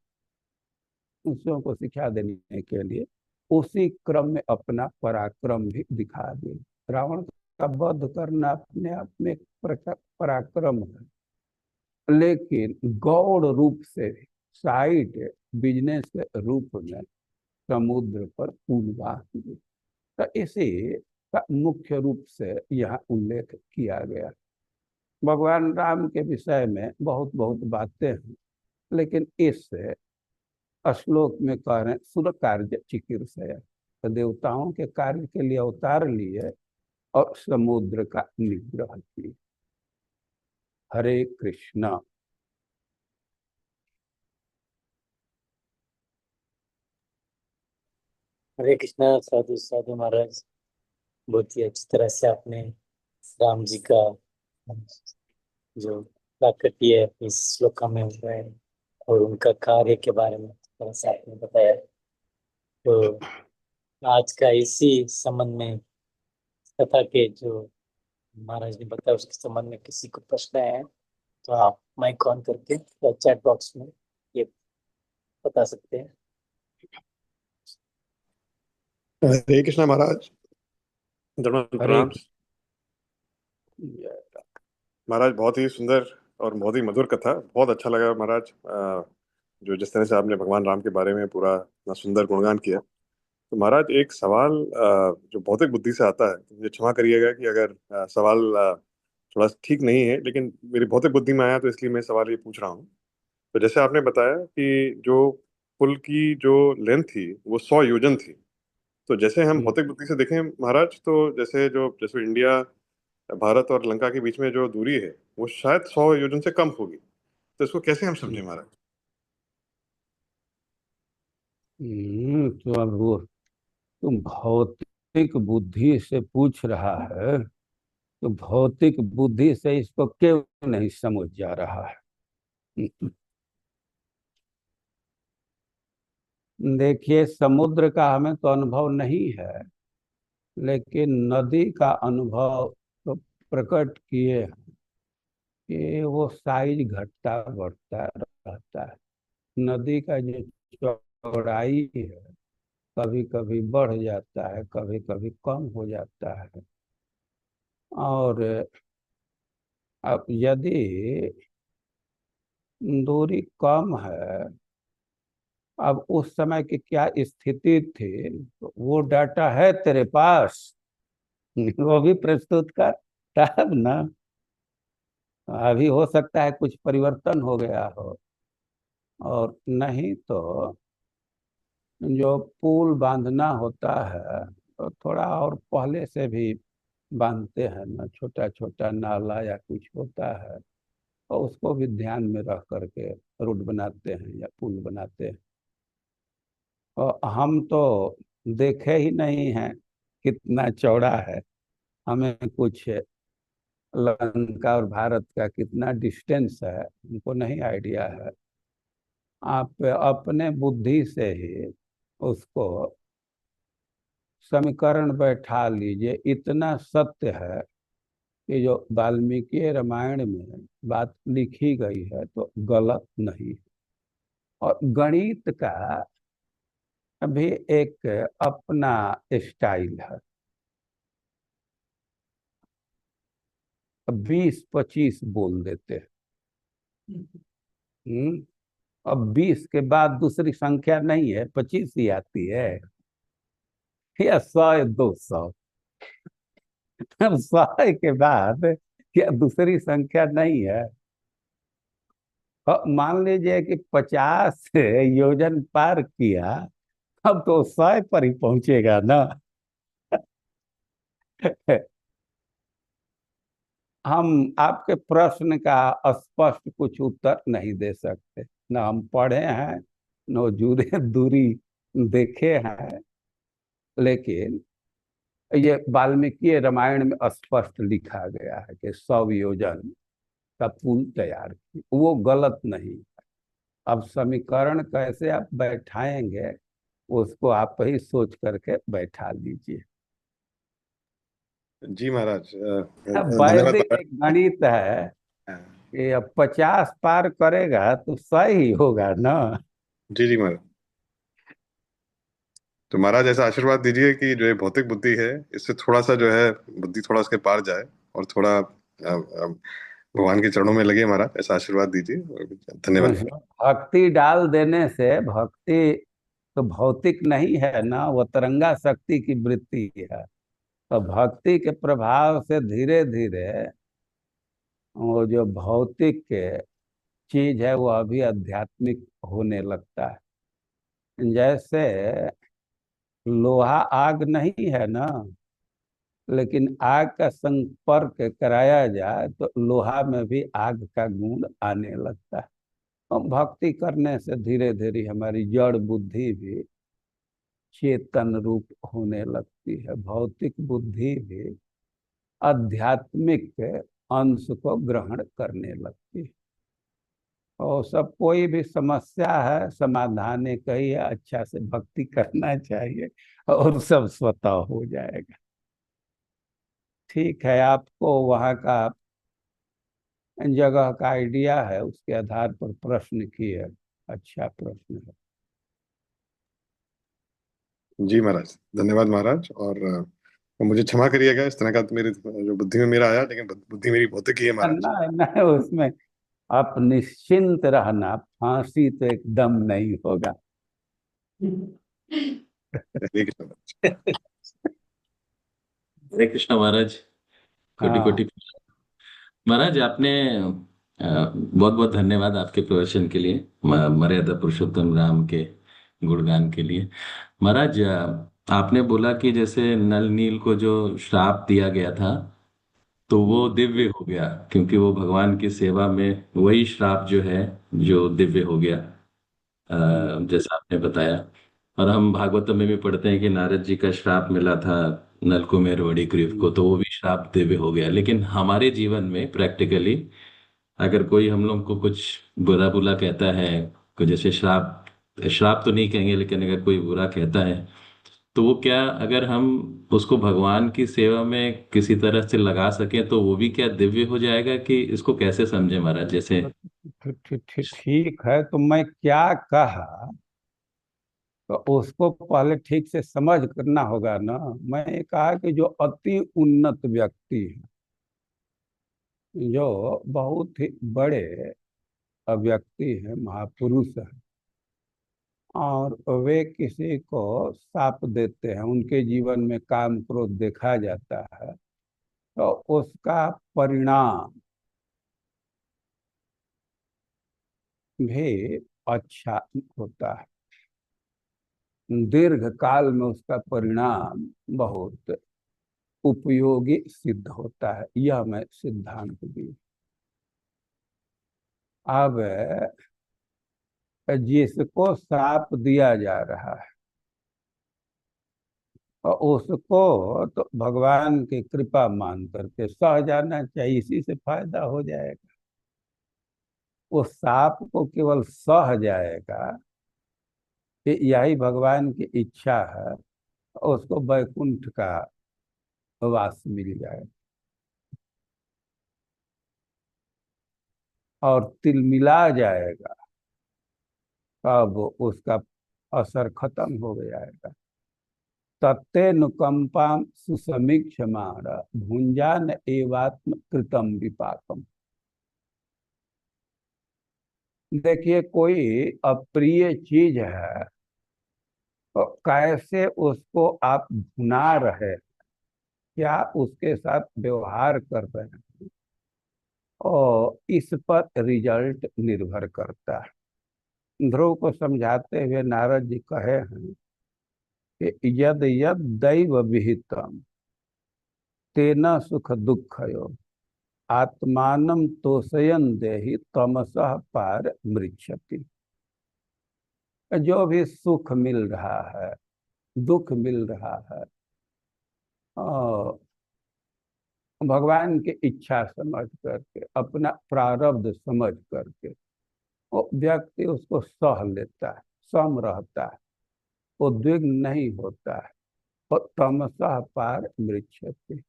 दूसरों को शिक्षा देने के लिए। उसी क्रम में अपना पराक्रम भी दिखा दिया। रावण का वध करना अपने आप में एक पराक्रम है, लेकिन गौड़ रूप से साइड बिजनेस के रूप में समुद्र पर पुल बांध दी। तो इसी का मुख्य रूप से यहाँ उल्लेख किया गया। भगवान राम के विषय में बहुत बहुत बातें हैं, लेकिन इस श्लोक में कह रहे हैं सुर कार्य चिकीर्षया, तो देवताओं के कार्य के लिए अवतार लिए और समुद्र का निग्रह किए। हरे कृष्णा। हरे कृष्णा। साधु साधु महाराज, बहुत ही अच्छी तरह से आपने राम जी का जो प्राकट्य इस श्लोक में हुआ है और उनका कार्य के बारे में थोड़ा सा आपने बताया। तो आज का इसी संबंध में कथा के जो महाराज ने बताया उसके संबंध में किसी को प्रश्न है तो आप माइक ऑन करके या चैट बॉक्स में ये बता सकते हैं। हरे कृष्णा महाराज, दंडवत हरे प्रणाम। जय महाराज बहुत ही सुंदर और बहुत ही मधुर कथा, बहुत अच्छा लगा महाराज। जो जिस तरह से आपने भगवान राम के बारे में पूरा इतना सुंदर गुणगान किया। तो महाराज एक सवाल जो भौतिक बुद्धि से आता है, तो मुझे क्षमा करिएगा कि अगर सवाल थोड़ा ठीक नहीं है, लेकिन मेरी भौतिक बुद्धि में आया तो इसलिए मैं सवाल ये पूछ रहा हूँ। तो जैसे आपने बताया कि जो पुल की जो लेंथ थी वो 100 योजन थी। तो जैसे हम भौतिक बुद्धि से देखें महाराज, तो जैसे इंडिया, भारत और लंका के बीच में जो दूरी है वो शायद 100 योजन से कम होगी। तो इसको कैसे हम समझें महाराज? तो अब वो तुम भौतिक बुद्धि से पूछ रहा है, तो भौतिक बुद्धि से इसको क्यों नहीं समझ जा रहा है? देखिए, समुद्र का हमें तो अनुभव नहीं है, लेकिन नदी का अनुभव तो प्रकट किए हैं कि वो साइज घटता बढ़ता रहता है। नदी का जो चौड़ाई है, कभी कभी बढ़ जाता है, कभी कभी कम हो जाता है। और अब यदि दूरी कम है, अब उस समय की क्या स्थिति थी, तो वो डाटा है तेरे पास? वो भी प्रस्तुत कर, तब ना। अभी हो सकता है कुछ परिवर्तन हो गया हो, और नहीं तो जो पुल बांधना होता है तो थोड़ा और पहले से भी बांधते हैं ना, छोटा छोटा नाला या कुछ होता है, और उसको भी ध्यान में रख करके रोड बनाते हैं या पुल बनाते हैं। और हम तो देखे ही नहीं हैं कितना चौड़ा है। हमें कुछ लंका और भारत का कितना डिस्टेंस है हमको नहीं आइडिया है। आप अपने बुद्धि से ही उसको समीकरण बैठा लीजिए। इतना सत्य है कि जो वाल्मीकि रामायण में बात लिखी गई है तो गलत नहीं है। और गणित का भी एक अपना स्टाइल है। 20-25 बोल देते हैं। अब 20 के बाद दूसरी संख्या नहीं है, 25 ही आती है, या 100 या 200। अब 100 के बाद क्या दूसरी संख्या नहीं है? मान लीजिए कि 50 योजन पार किया, अब तो 100 पर ही पहुंचेगा ना। हम आपके प्रश्न का स्पष्ट कुछ उत्तर नहीं दे सकते, ना हम पढ़े हैं, न जुड़े दूरी देखे हैं। लेकिन ये वाल्मीकि रामायण में स्पष्ट लिखा गया है कि 100 योजन का पुल तैयार की, वो गलत नहीं। अब समीकरण कैसे आप बैठाएंगे, उसको आप ही सोच करके बैठा लीजिए। जी महाराज, अब धन्यवाद वैदिक महाराज। एक गणित है हाँ, कि अब 50 पार करेगा तो सही होगा ना। जी जी महाराज। तो महाराज ऐसा आशीर्वाद दीजिए कि जो ये भौतिक बुद्धि है, इससे थोड़ा सा जो है बुद्धि थोड़ा उसके पार जाए, और थोड़ा भगवान के चरणों में लगे महाराज। ऐसा आशीर्वाद दीजिए। धन्यवाद महाराज। भक्ति डाल देने से, भक्ति तो भौतिक नहीं है ना, वो तरंगा शक्ति की वृत्ति है। तो भक्ति के प्रभाव से धीरे धीरे वो जो भौतिक चीज है वो अभी आध्यात्मिक होने लगता है। जैसे लोहा आग नहीं है ना, लेकिन आग का संपर्क कराया जाए तो लोहा में भी आग का गुण आने लगता है। और भक्ति करने से धीरे धीरे हमारी जड़ बुद्धि भी चेतन रूप होने लगती है। भौतिक बुद्धि भी आध्यात्मिक अंश को ग्रहण करने लगती है। और सब कोई भी समस्या है, समाधान एक ही है, अच्छा से भक्ति करना चाहिए और सब स्वतः हो जाएगा। ठीक है, आपको वहाँ का जगह का आइडिया है, उसके आधार पर प्रश्न किए। अच्छा प्रश्न है। जी महाराज, धन्यवाद महाराज। और मुझे क्षमा करिएगा, इस तरह का तो मेरे जो बुद्धि में मेरा आया, लेकिन बुद्धि मेरी भौतिक ही है महाराज। ना ना, उसमें आप निश्चिंत रहना, फांसी तो एकदम नहीं होगा। हरे कृष्ण महाराज। हरे कृष्ण महाराज। कोटि हाँ। कोटि महाराज, आपने बहुत बहुत धन्यवाद आपके प्रवचन के लिए, मर्यादा पुरुषोत्तम राम के गुणगान के लिए। महाराज, आपने बोला कि जैसे नल नील को जो श्राप दिया गया था तो वो दिव्य हो गया, क्योंकि वो भगवान की सेवा में वही श्राप जो है जो दिव्य हो गया, जैसा आपने बताया। और हम भागवतम में भी पढ़ते हैं कि नारद जी का श्राप मिला था नलकुमेर वड़िग्रीव को, तो वो भी श्राप दिव्य हो गया। लेकिन हमारे जीवन में प्रैक्टिकली अगर कोई हम लोग को कुछ बुरा बुला कहता है, कोई जैसे श्राप, श्राप तो नहीं कहेंगे, लेकिन अगर कोई बुरा कहता है तो वो क्या, अगर हम उसको भगवान की सेवा में किसी तरह से लगा सकें तो वो भी क्या दिव्य हो जाएगा, कि इसको कैसे समझे महाराज? जैसे ठीक है, तो मैं क्या कहा, तो उसको पहले ठीक से समझ करना होगा ना। मैं कहा कि जो अति उन्नत व्यक्ति है, जो बहुत ही बड़े व्यक्ति है, महापुरुष है, और वे किसी को शाप देते हैं, उनके जीवन में काम क्रोध देखा जाता है, तो उसका परिणाम भी अच्छा होता है। दीर्घ काल में उसका परिणाम बहुत उपयोगी सिद्ध होता है, यह मैं सिद्धांत दी। अब जिसको श्राप दिया जा रहा है, और उसको तो भगवान की कृपा मान करके सह जाना चाहिए, इसी से फायदा हो जाएगा। वो श्राप को केवल सह जाएगा कि यही भगवान की इच्छा है, उसको वैकुंठ का वास मिल जाए, और तिलमिला जाएगा, अब उसका असर खत्म हो जाएगा। तत्तेनुकंपाम सुसमीक्षमाण भुंजान एवात्म कृतम विपाकम। देखिए, कोई अप्रिय चीज है तो कैसे उसको आप भुना रहे हैं, क्या उसके साथ व्यवहार कर रहे हैं, और इस पर रिजल्ट निर्भर करता है। ध्रुव को समझाते हुए नारद जी कहे हैं कि यद यद दैव विहितम तेना सुख दुखयो आत्मानम तोषयन देहि तमसः पार मृच्छति। जो भी सुख मिल रहा है, दुख मिल रहा है, और भगवान की इच्छा समझ करके, अपना प्रारब्ध समझ करके, वो व्यक्ति उसको सह लेता है, सम रहता है, उद्विग्न नहीं होता है, और तमसः पार मृच्छति,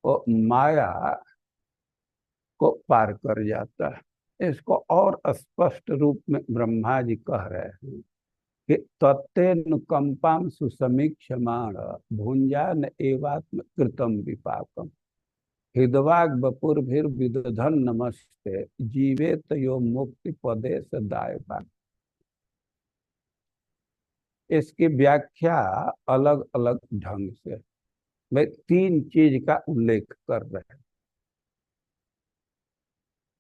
वो माया को पार कर जाता है। इसको और स्पष्ट रूप में ब्रह्मा जी कह रहे हैं कि तत्तेनुकंपाम सुसमीक्षमाण भुंजान एवात्म कृतम विपाकम हृदवाग बपुर्भिर्विदधन नमस्ते जीवेत यो मुक्ति पदे सदायका। इसकी व्याख्या अलग अलग ढंग से मैं तीन चीज का उल्लेख कर रहे हैं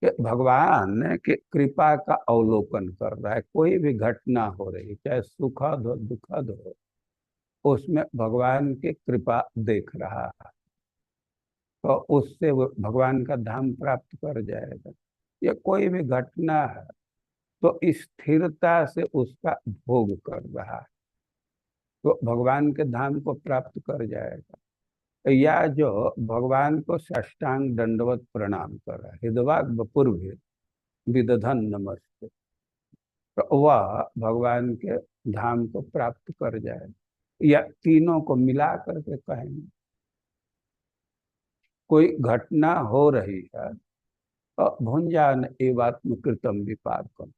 कि भगवान की कृपा का अवलोकन कर रहा है। कोई भी घटना हो रही, चाहे सुखद हो दुखद हो, उसमें भगवान की कृपा देख रहा है, तो उससे वो भगवान का धाम प्राप्त कर जाएगा। ये कोई भी घटना है तो स्थिरता से उसका भोग कर रहा है, तो भगवान के धाम को प्राप्त कर जाएगा। या जो भगवान को साष्टांग दंडवत प्रणाम कर रहा है, हृदवाग पूर्व विदधन नमस्ते, तो वह भगवान के धाम को प्राप्त कर जाएगा। या तीनों को मिला करके कहेंगे। कोई घटना हो रही है, भुंजान एवात्म कृतम विपाकम,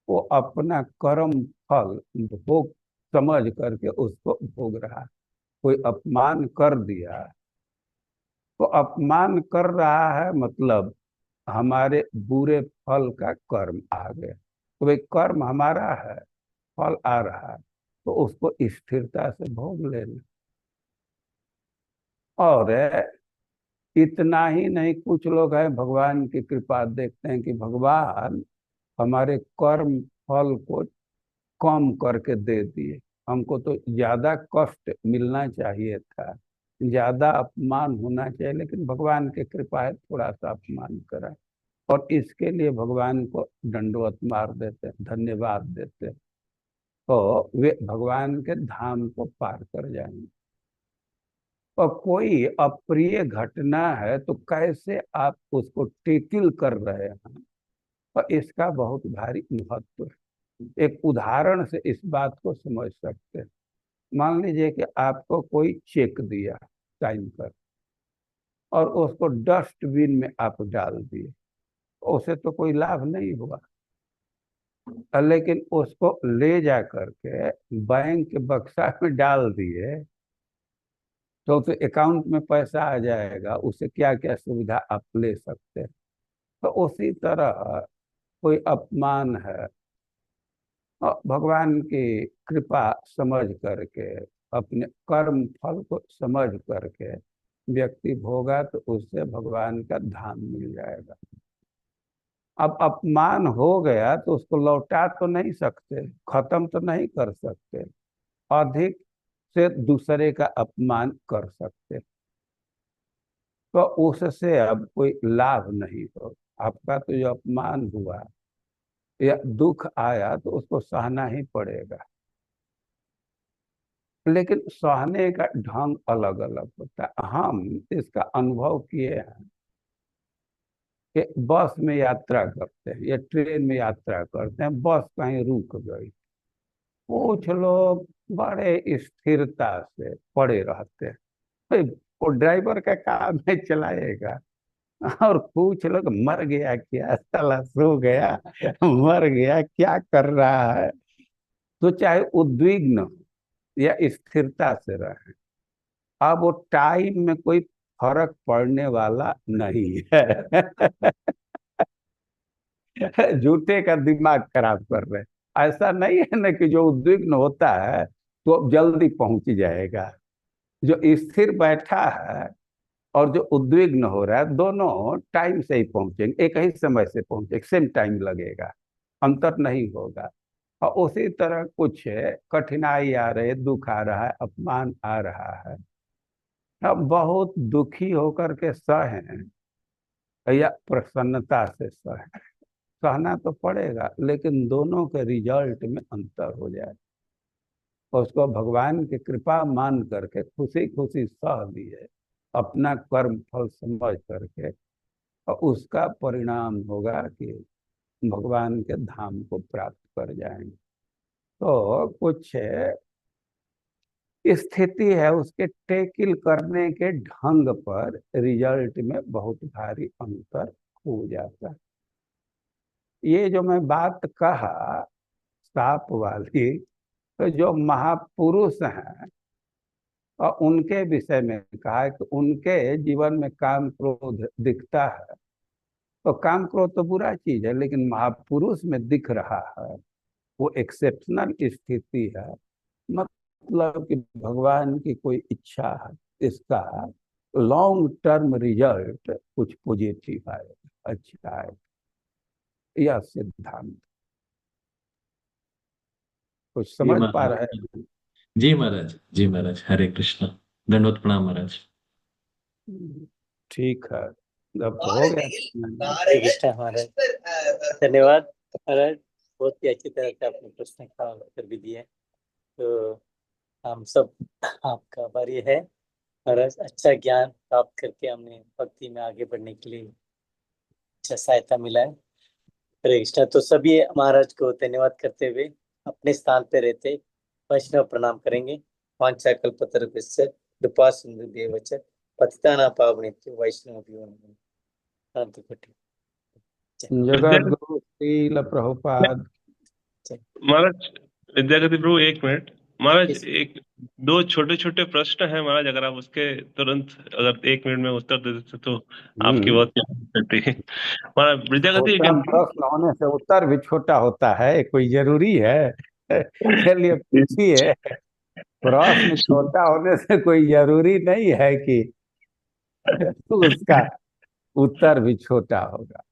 वो अपना कर्म फल भोग समझ करके उसको भोग रहा है। कोई अपमान कर दिया तो अपमान कर रहा है, मतलब हमारे बुरे फल का कर्म आ गया। तो भाई कर्म हमारा है, फल आ रहा है, तो उसको स्थिरता से भोग लेना। और इतना ही नहीं, कुछ लोग हैं भगवान की कृपा देखते हैं कि भगवान हमारे कर्म फल को कम करके दे दिए। हमको तो ज्यादा कष्ट मिलना चाहिए था, ज्यादा अपमान होना चाहिए, लेकिन भगवान की कृपा है थोड़ा सा अपमान करा, और इसके लिए भगवान को दंडवत मार देते हैं, धन्यवाद देते हैं, तो वे भगवान के धाम को पार कर जाएंगे। और कोई अप्रिय घटना है तो कैसे आप उसको टेकिल कर रहे हैं, और इसका बहुत भारी महत्व है। एक उदाहरण से इस बात को समझ सकते हैं। मान लीजिए कि आपको कोई चेक दिया टाइम पर, और उसको डस्टबिन में आप डाल दिए, उसे तो कोई लाभ नहीं हुआ, लेकिन उसको ले जा करके बैंक के बक्सा में डाल दिए तो अकाउंट में पैसा आ जाएगा, उससे क्या क्या सुविधा आप ले सकते हैं। तो उसी तरह कोई अपमान है, और भगवान की कृपा समझ करके, अपने कर्म फल को समझ करके व्यक्ति भोगा तो उससे भगवान का धाम मिल जाएगा। अब अपमान हो गया तो उसको लौटा तो नहीं सकते, खत्म तो नहीं कर सकते, अधिक से दूसरे का अपमान कर सकते, तो उससे अब कोई लाभ नहीं हो। आपका तो जो अपमान हुआ या दुख आया तो उसको सहना ही पड़ेगा, लेकिन सहने का ढंग अलग अलग होता है। हम इसका अनुभव किए हैं कि बस में यात्रा करते हैं या ट्रेन में यात्रा करते हैं, बस कहीं रुक गई, कुछ लोग बड़े स्थिरता से पड़े रहते हैं। भाई, वो ड्राइवर का काम है, चलाएगा। और कुछ लोग मर गया क्या, साला सो गया, मर गया, क्या कर रहा है। तो चाहे उद्विग्न हो या स्थिरता से रहे, अब वो टाइम में कोई फर्क पड़ने वाला नहीं है। झूठे का दिमाग खराब कर रहे हैं। ऐसा नहीं है ना कि जो उद्विग्न होता है तो अब जल्दी पहुंच जाएगा। जो स्थिर बैठा है और जो उद्विग्न हो रहा है, दोनों टाइम से ही पहुंचेंगे, एक ही समय से पहुंचेंगे, सेम टाइम लगेगा, अंतर नहीं होगा। और उसी तरह कुछ कठिनाई आ रही है, दुख आ रहा है, अपमान आ रहा है, अब बहुत दुखी होकर के सहें या प्रसन्नता से सहें, सहना तो पड़ेगा, लेकिन दोनों के रिजल्ट में अंतर हो जाए। उसको भगवान की कृपा मान करके खुशी खुशी सह लिए, अपना कर्म फल समझ करके, और उसका परिणाम होगा कि भगवान के धाम को प्राप्त कर जाएंगे। तो कुछ स्थिति है, उसके टेकिल करने के ढंग पर रिजल्ट में बहुत भारी अंतर हो जाता है। ये जो मैं बात कहा सांप वाली, तो जो महापुरुष हैं और उनके विषय में कहा है कि उनके जीवन में काम क्रोध दिखता है, तो काम क्रोध तो बुरा चीज है, लेकिन महापुरुष में दिख रहा है, वो एक्सेप्शनल स्थिति है। मतलब कि भगवान की कोई इच्छा है, इसका लॉन्ग टर्म रिजल्ट कुछ पॉजिटिव आएगा, अच्छा है, यह सिद्धांत। कुछ जी समझ पा रहे महाराज। हैं? जी महाराज, जी महाराज, हरे कृष्ण। दंडवत प्रणाम महाराज। ठीक है, अब तो हो गया। हरे कृष्ण महाराज, धन्यवाद महाराज। बहुत ही अच्छी तरह से आपने प्रश्न का उत्तर भी दिए, तो हम सब आपका आभारी है महाराज। अच्छा ज्ञान प्राप्त करके हमने भक्ति में आगे बढ़ने के लिए अच्छा सहायता मिला है। हरे कृष्ण। तो सभी महाराज को धन्यवाद करते हुए अपने स्थान पे रहते वैष्णव प्रणाम करेंगे। वांछा कल्पतरुभ्यश्च कृपा सिंधुभ्येव च पतितानां पावनेभ्यो वैष्णवेभ्यो नमः। शांति कुटी। जगत गुरु श्रील प्रभुपाद। महाराज विद्यागति प्रभु, एक मिनट महाराज, Yes. एक दो छोटे छोटे प्रश्न है महाराज, अगर आप उसके तुरंत अगर 1 मिनट में उत्तर दे देते तो आपकी बहुत करती है महाराज। विद्यागति छोटा प्रश्न होने से उत्तर भी छोटा होता है, कोई जरूरी है? चलिए पूछिए। प्रश्न छोटा होने से कोई जरूरी नहीं है कि उसका उत्तर भी छोटा होगा।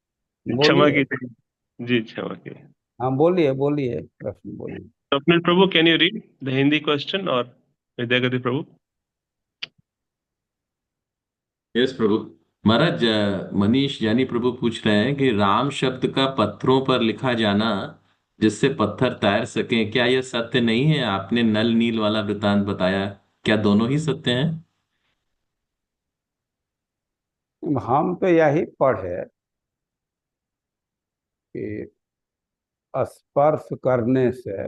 क्षमा बोलिए। कीजिए जी, क्षमा कीजिए। हाँ बोलिए बोलिए, प्रश्न बोलिए। Swapnil Prabhu, can you read the Hindi question? और विद्यागति प्रभु। यस प्रभु। महाराज, मनीष जानी प्रभु पूछ रहे हैं कि राम शब्द का पत्थरों पर लिखा जाना जिससे पत्थर तैर सके, क्या यह सत्य नहीं है? आपने नल नील वाला वृतांत बताया, क्या दोनों ही सत्य हैं? हम तो यही पढ़े कि स्पर्श करने से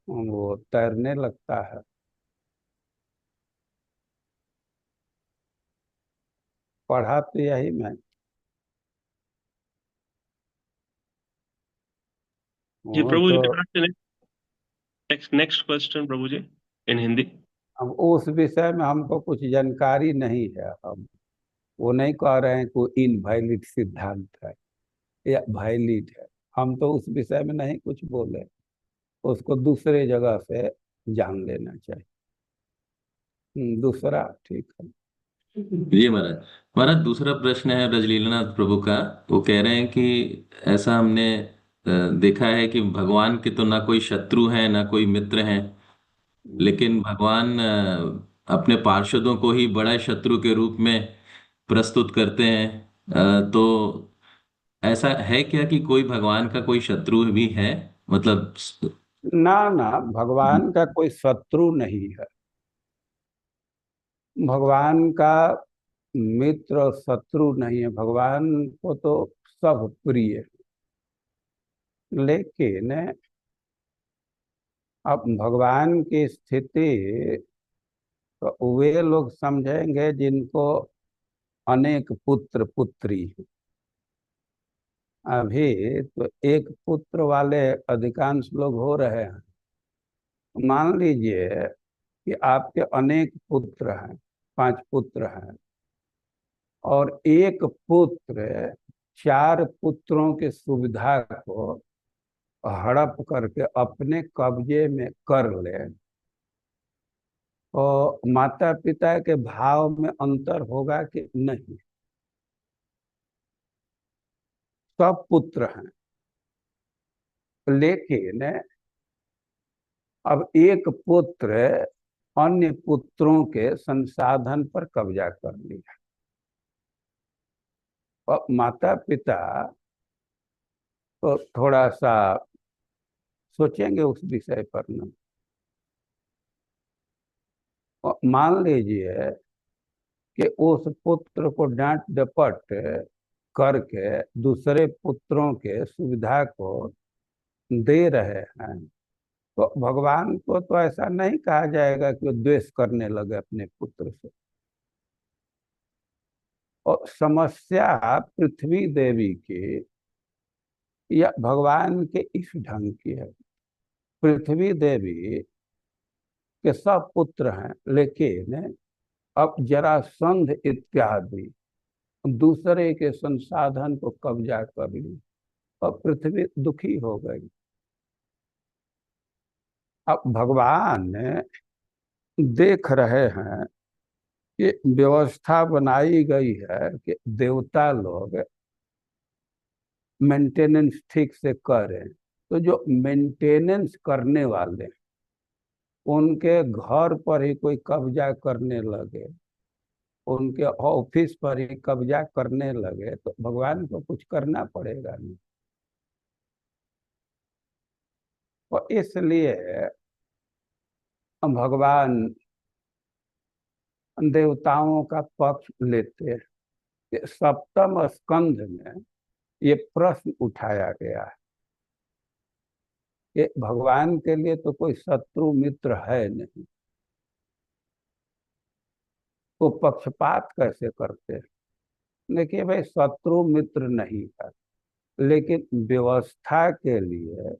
वो तैरने लगता है। पढ़ा तो यही मैं। जी वो प्रभु जी, तो नेक्स्ट क्वेश्चन प्रभु जी, इन हिंदी। अब उस विषय में हमको कुछ जानकारी नहीं है। हम वो नहीं कह रहे हैं कि इनवैलिड सिद्धांत है या वैलिड है। हम तो उस विषय में नहीं कुछ बोले, उसको दूसरे जगह से जान लेना चाहिए। दूसरा ठीक है। जी महाराज। महाराज, दूसरा प्रश्न है ब्रजलीलानाथ प्रभु का। वो कह रहे हैं कि ऐसा हमने देखा है कि भगवान के तो ना कोई शत्रु है ना कोई मित्र है, लेकिन भगवान अपने पार्षदों को ही बड़ा शत्रु के रूप में प्रस्तुत करते हैं। तो ऐसा है क्या कि कोई भगवान का कोई शत्रु भी है? मतलब ना ना, भगवान का कोई शत्रु नहीं है। भगवान का मित्र और शत्रु नहीं है। भगवान को तो सब प्रिय है। लेकिन अब भगवान की स्थिति तो वे लोग समझेंगे जिनको अनेक पुत्र पुत्री हैं। अभी तो एक पुत्र वाले अधिकांश लोग हो रहे हैं। मान लीजिए कि आपके अनेक पुत्र हैं, 5 पुत्र हैं, और एक पुत्र 4 पुत्रों की सुविधा को हड़प करके अपने कब्जे में कर ले, तो माता पिता के भाव में अंतर होगा कि नहीं? सब पुत्र हैं, लेकिन अब एक पुत्र अन्य पुत्रों के संसाधन पर कब्जा कर लिया। और माता पिता तो थोड़ा सा सोचेंगे उस विषय पर न। और मान लीजिए कि उस पुत्र को डांट डपट करके दूसरे पुत्रों के सुविधा को दे रहे हैं, तो भगवान को तो ऐसा नहीं कहा जाएगा कि वो द्वेष करने लगे अपने पुत्र से। और समस्या पृथ्वी देवी की या भगवान के इस ढंग की है। पृथ्वी देवी के सब पुत्र हैं, लेकिन अब जरासंध इत्यादि दूसरे के संसाधन को कब्जा कर ली और पृथ्वी दुखी हो गई। अब भगवान देख रहे हैं कि व्यवस्था बनाई गई है कि देवता लोग मेंटेनेंस ठीक से करें, तो जो मेंटेनेंस करने वाले उनके घर पर ही कोई कब्जा करने लगे, उनके ऑफिस पर ही कब्जा करने लगे, तो भगवान को कुछ करना पड़ेगा नहीं। और इसलिए भगवान देवताओं का पक्ष लेते हैं कि सप्तम स्कंध में ये प्रश्न उठाया गया है कि भगवान के लिए तो कोई शत्रु मित्र है नहीं। वो पक्षपात कैसे करते हैं? देखिए भाई, शत्रु मित्र नहीं है, लेकिन व्यवस्था के लिए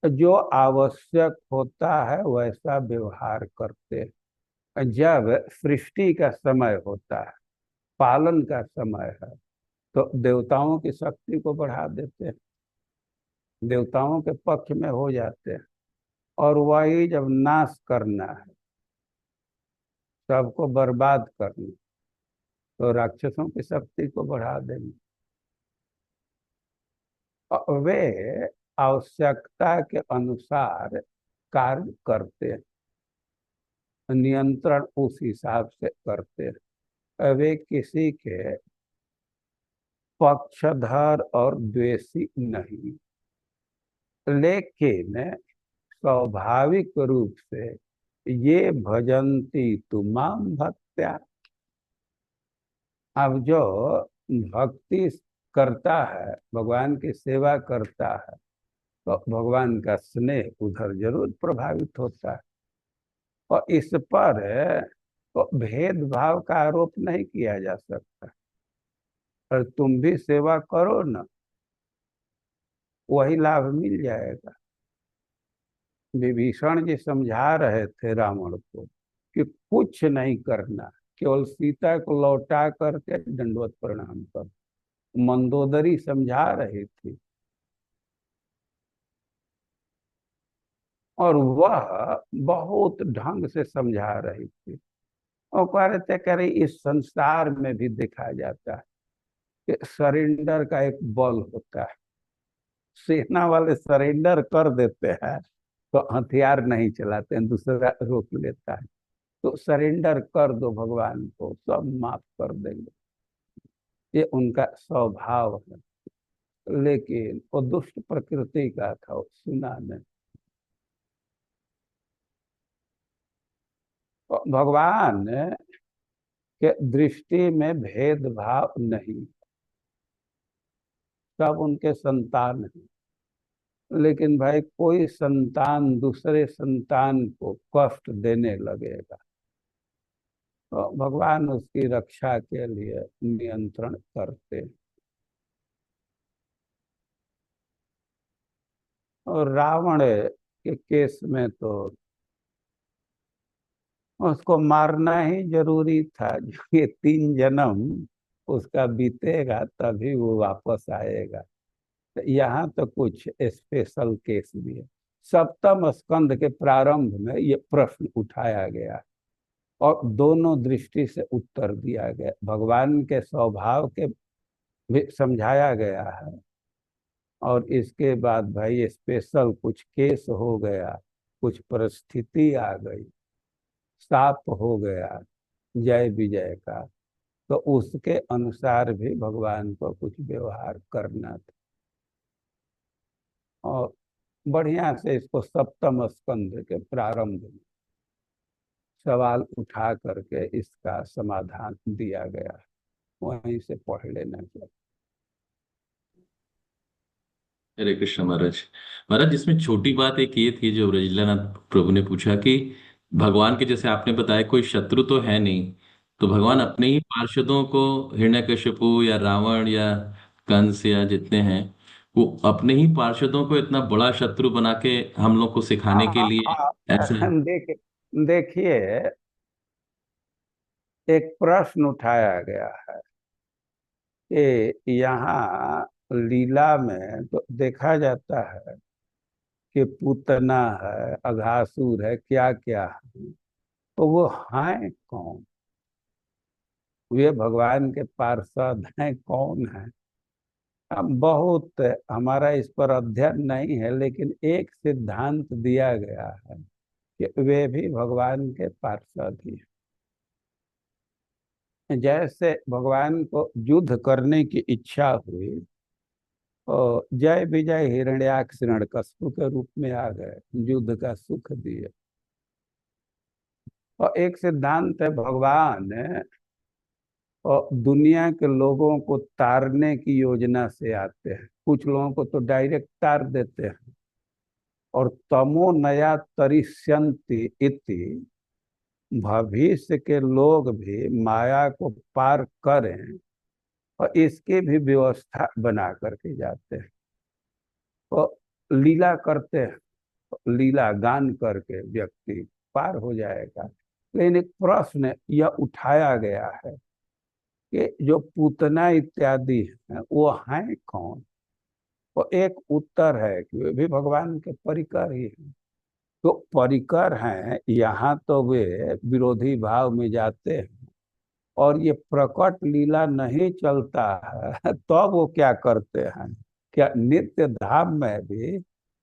जो आवश्यक होता है वैसा व्यवहार करते हैं। जब सृष्टि का समय होता है, पालन का समय है, तो देवताओं की शक्ति को बढ़ा देते हैं, देवताओं के पक्ष में हो जाते हैं। और वही जब नाश करना है, सबको बर्बाद करना, तो राक्षसों की शक्ति को बढ़ा देंगे। और वे आवश्यकता के अनुसार कार्य करते हैं, नियंत्रण उस हिसाब से करते हैं। वे किसी के पक्षधर और द्वेषी नहीं, लेकिन स्वाभाविक रूप से ये भजंती तु माम भक्त्या। अब जो भक्ति करता है, भगवान की सेवा करता है, तो भगवान का स्नेह उधर जरूर प्रभावित होता है। और इस पर तो भेदभाव का आरोप नहीं किया जा सकता। और तुम भी सेवा करो ना, वही लाभ मिल जाएगा। विभीषण जी समझा रहे थे रावण को कि कुछ नहीं करना, केवल सीता को लौटा करके दंडवत प्रणाम कर। मंदोदरी समझा रही थी, और वह बहुत ढंग से समझा रही थी। और कह रही इस संसार में भी देखा जाता है कि सरेंडर का एक बल होता है। सेना वाले सरेंडर कर देते हैं तो हथियार नहीं चलाते हैं, दूसरा रोक लेता है। तो सरेंडर कर दो भगवान को, सब माफ कर देंगे, ये उनका स्वभाव है। लेकिन वो दुष्ट प्रकृति का था, वो सुना नहीं। तो भगवान के दृष्टि में भेदभाव नहीं, सब उनके संतान हैं। लेकिन भाई, कोई संतान दूसरे संतान को कष्ट देने लगेगा तो भगवान उसकी रक्षा के लिए नियंत्रण करते हैं। और रावण के केस में तो उसको मारना ही जरूरी था। ये 3 जन्म उसका बीतेगा तभी वो वापस आएगा। तो यहाँ तो कुछ स्पेशल केस भी है। सप्तम स्कंद के प्रारंभ में ये प्रश्न उठाया गया और दोनों दृष्टि से उत्तर दिया गया। भगवान के स्वभाव के भी समझाया गया है, और इसके बाद भाई स्पेशल कुछ केस हो गया, कुछ परिस्थिति आ गई, साप हो गया जय विजय का, तो उसके अनुसार भी भगवान को कुछ व्यवहार करना था। और बढ़िया से इसको सप्तम स्कंद के प्रारंभ में सवाल उठा करके इसका समाधान दिया गया, वहीं से पढ़ लेना चाहिए। हरे कृष्ण महाराज। महाराज, इसमें छोटी बात एक ये थी जो ब्रजलानाथ प्रभु ने पूछा कि भगवान के, जैसे आपने बताया, कोई शत्रु तो है नहीं, तो भगवान हाँ अपने ही पार्षदों को, हिरण्यकशिपु या रावण या कंस या जितने हैं, वो अपने ही पार्षदों को इतना बड़ा शत्रु बना के हम लोग को सिखाने के हाँ लिए ऐसा। हाँ, देखिए, एक प्रश्न उठाया गया है कि यहाँ लीला में तो देखा जाता है कि पूतना है, अघासुर है, क्या क्या है, तो वो हैं कौन? वे भगवान के पार्षद हैं कौन है? अब बहुत हमारा इस पर अध्ययन नहीं है, लेकिन एक सिद्धांत दिया गया है कि वे भी भगवान के पार्षद ही हैं। जैसे भगवान को युद्ध करने की इच्छा हुई, और जय विजय हिरण्याक्ष हिरण्यकश्यप के रूप में आ गए, युद्ध का सुख दिए। और एक सिद्धांत है, भगवान और दुनिया के लोगों को तारने की योजना से आते हैं। कुछ लोगों को तो डायरेक्ट तार देते हैं। और तमो नया तरिष्यन्ति इति भविष्य के लोग भी माया को पार करें और इसकी भी व्यवस्था बना करके जाते हैं। तो लीला करते हैं, तो लीला गान करके व्यक्ति पार हो जाएगा। लेकिन एक प्रश्न यह उठाया गया है कि जो पूतना इत्यादि हैं वो हैं कौन। तो एक उत्तर है कि वे भी भगवान के परिकर ही हैं। तो परिकर हैं, यहाँ तो वे विरोधी भाव में जाते हैं और ये प्रकट लीला नहीं चलता है तो वो क्या करते हैं, क्या नित्य धाम में भी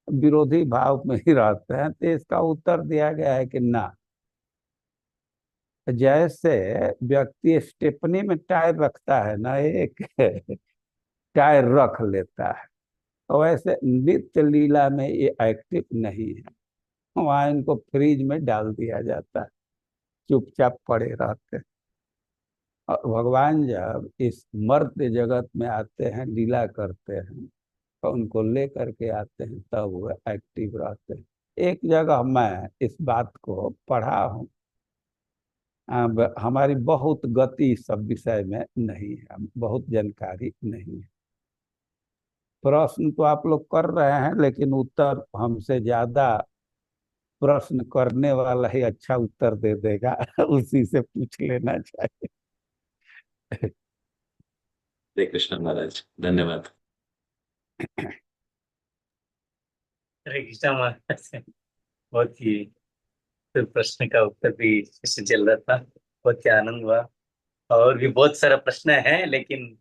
विरोधी भाव में ही रहते हैं। तो इसका उत्तर दिया गया है कि ना, जैसे व्यक्ति स्टेपनी में टायर रखता है ना, एक टायर रख लेता है, तो वैसे नित्य लीला में ये एक्टिव नहीं है। वहां इनको फ्रीज में डाल दिया जाता है, चुपचाप पड़े रहते हैं। और भगवान जब इस मर्त्य जगत में आते हैं, लीला करते हैं, तो उनको लेकर के आते हैं, तब वो एक्टिव रहते हैं। एक जगह मैं इस बात को पढ़ा हूँ। अब हमारी बहुत गति इस सब विषय में नहीं है, बहुत जानकारी नहीं है। प्रश्न तो आप लोग कर रहे हैं, लेकिन उत्तर हमसे ज्यादा प्रश्न करने वाला ही अच्छा उत्तर दे देगा उसी से पूछ लेना चाहिए। हरे कृष्ण महाराज, धन्यवाद। हरे कृष्णा महाराज, बहुत ही फिर प्रश्न का उत्तर भी इससे चल रहा था, बहुत ही आनंद हुआ। और भी बहुत सारा प्रश्न है, लेकिन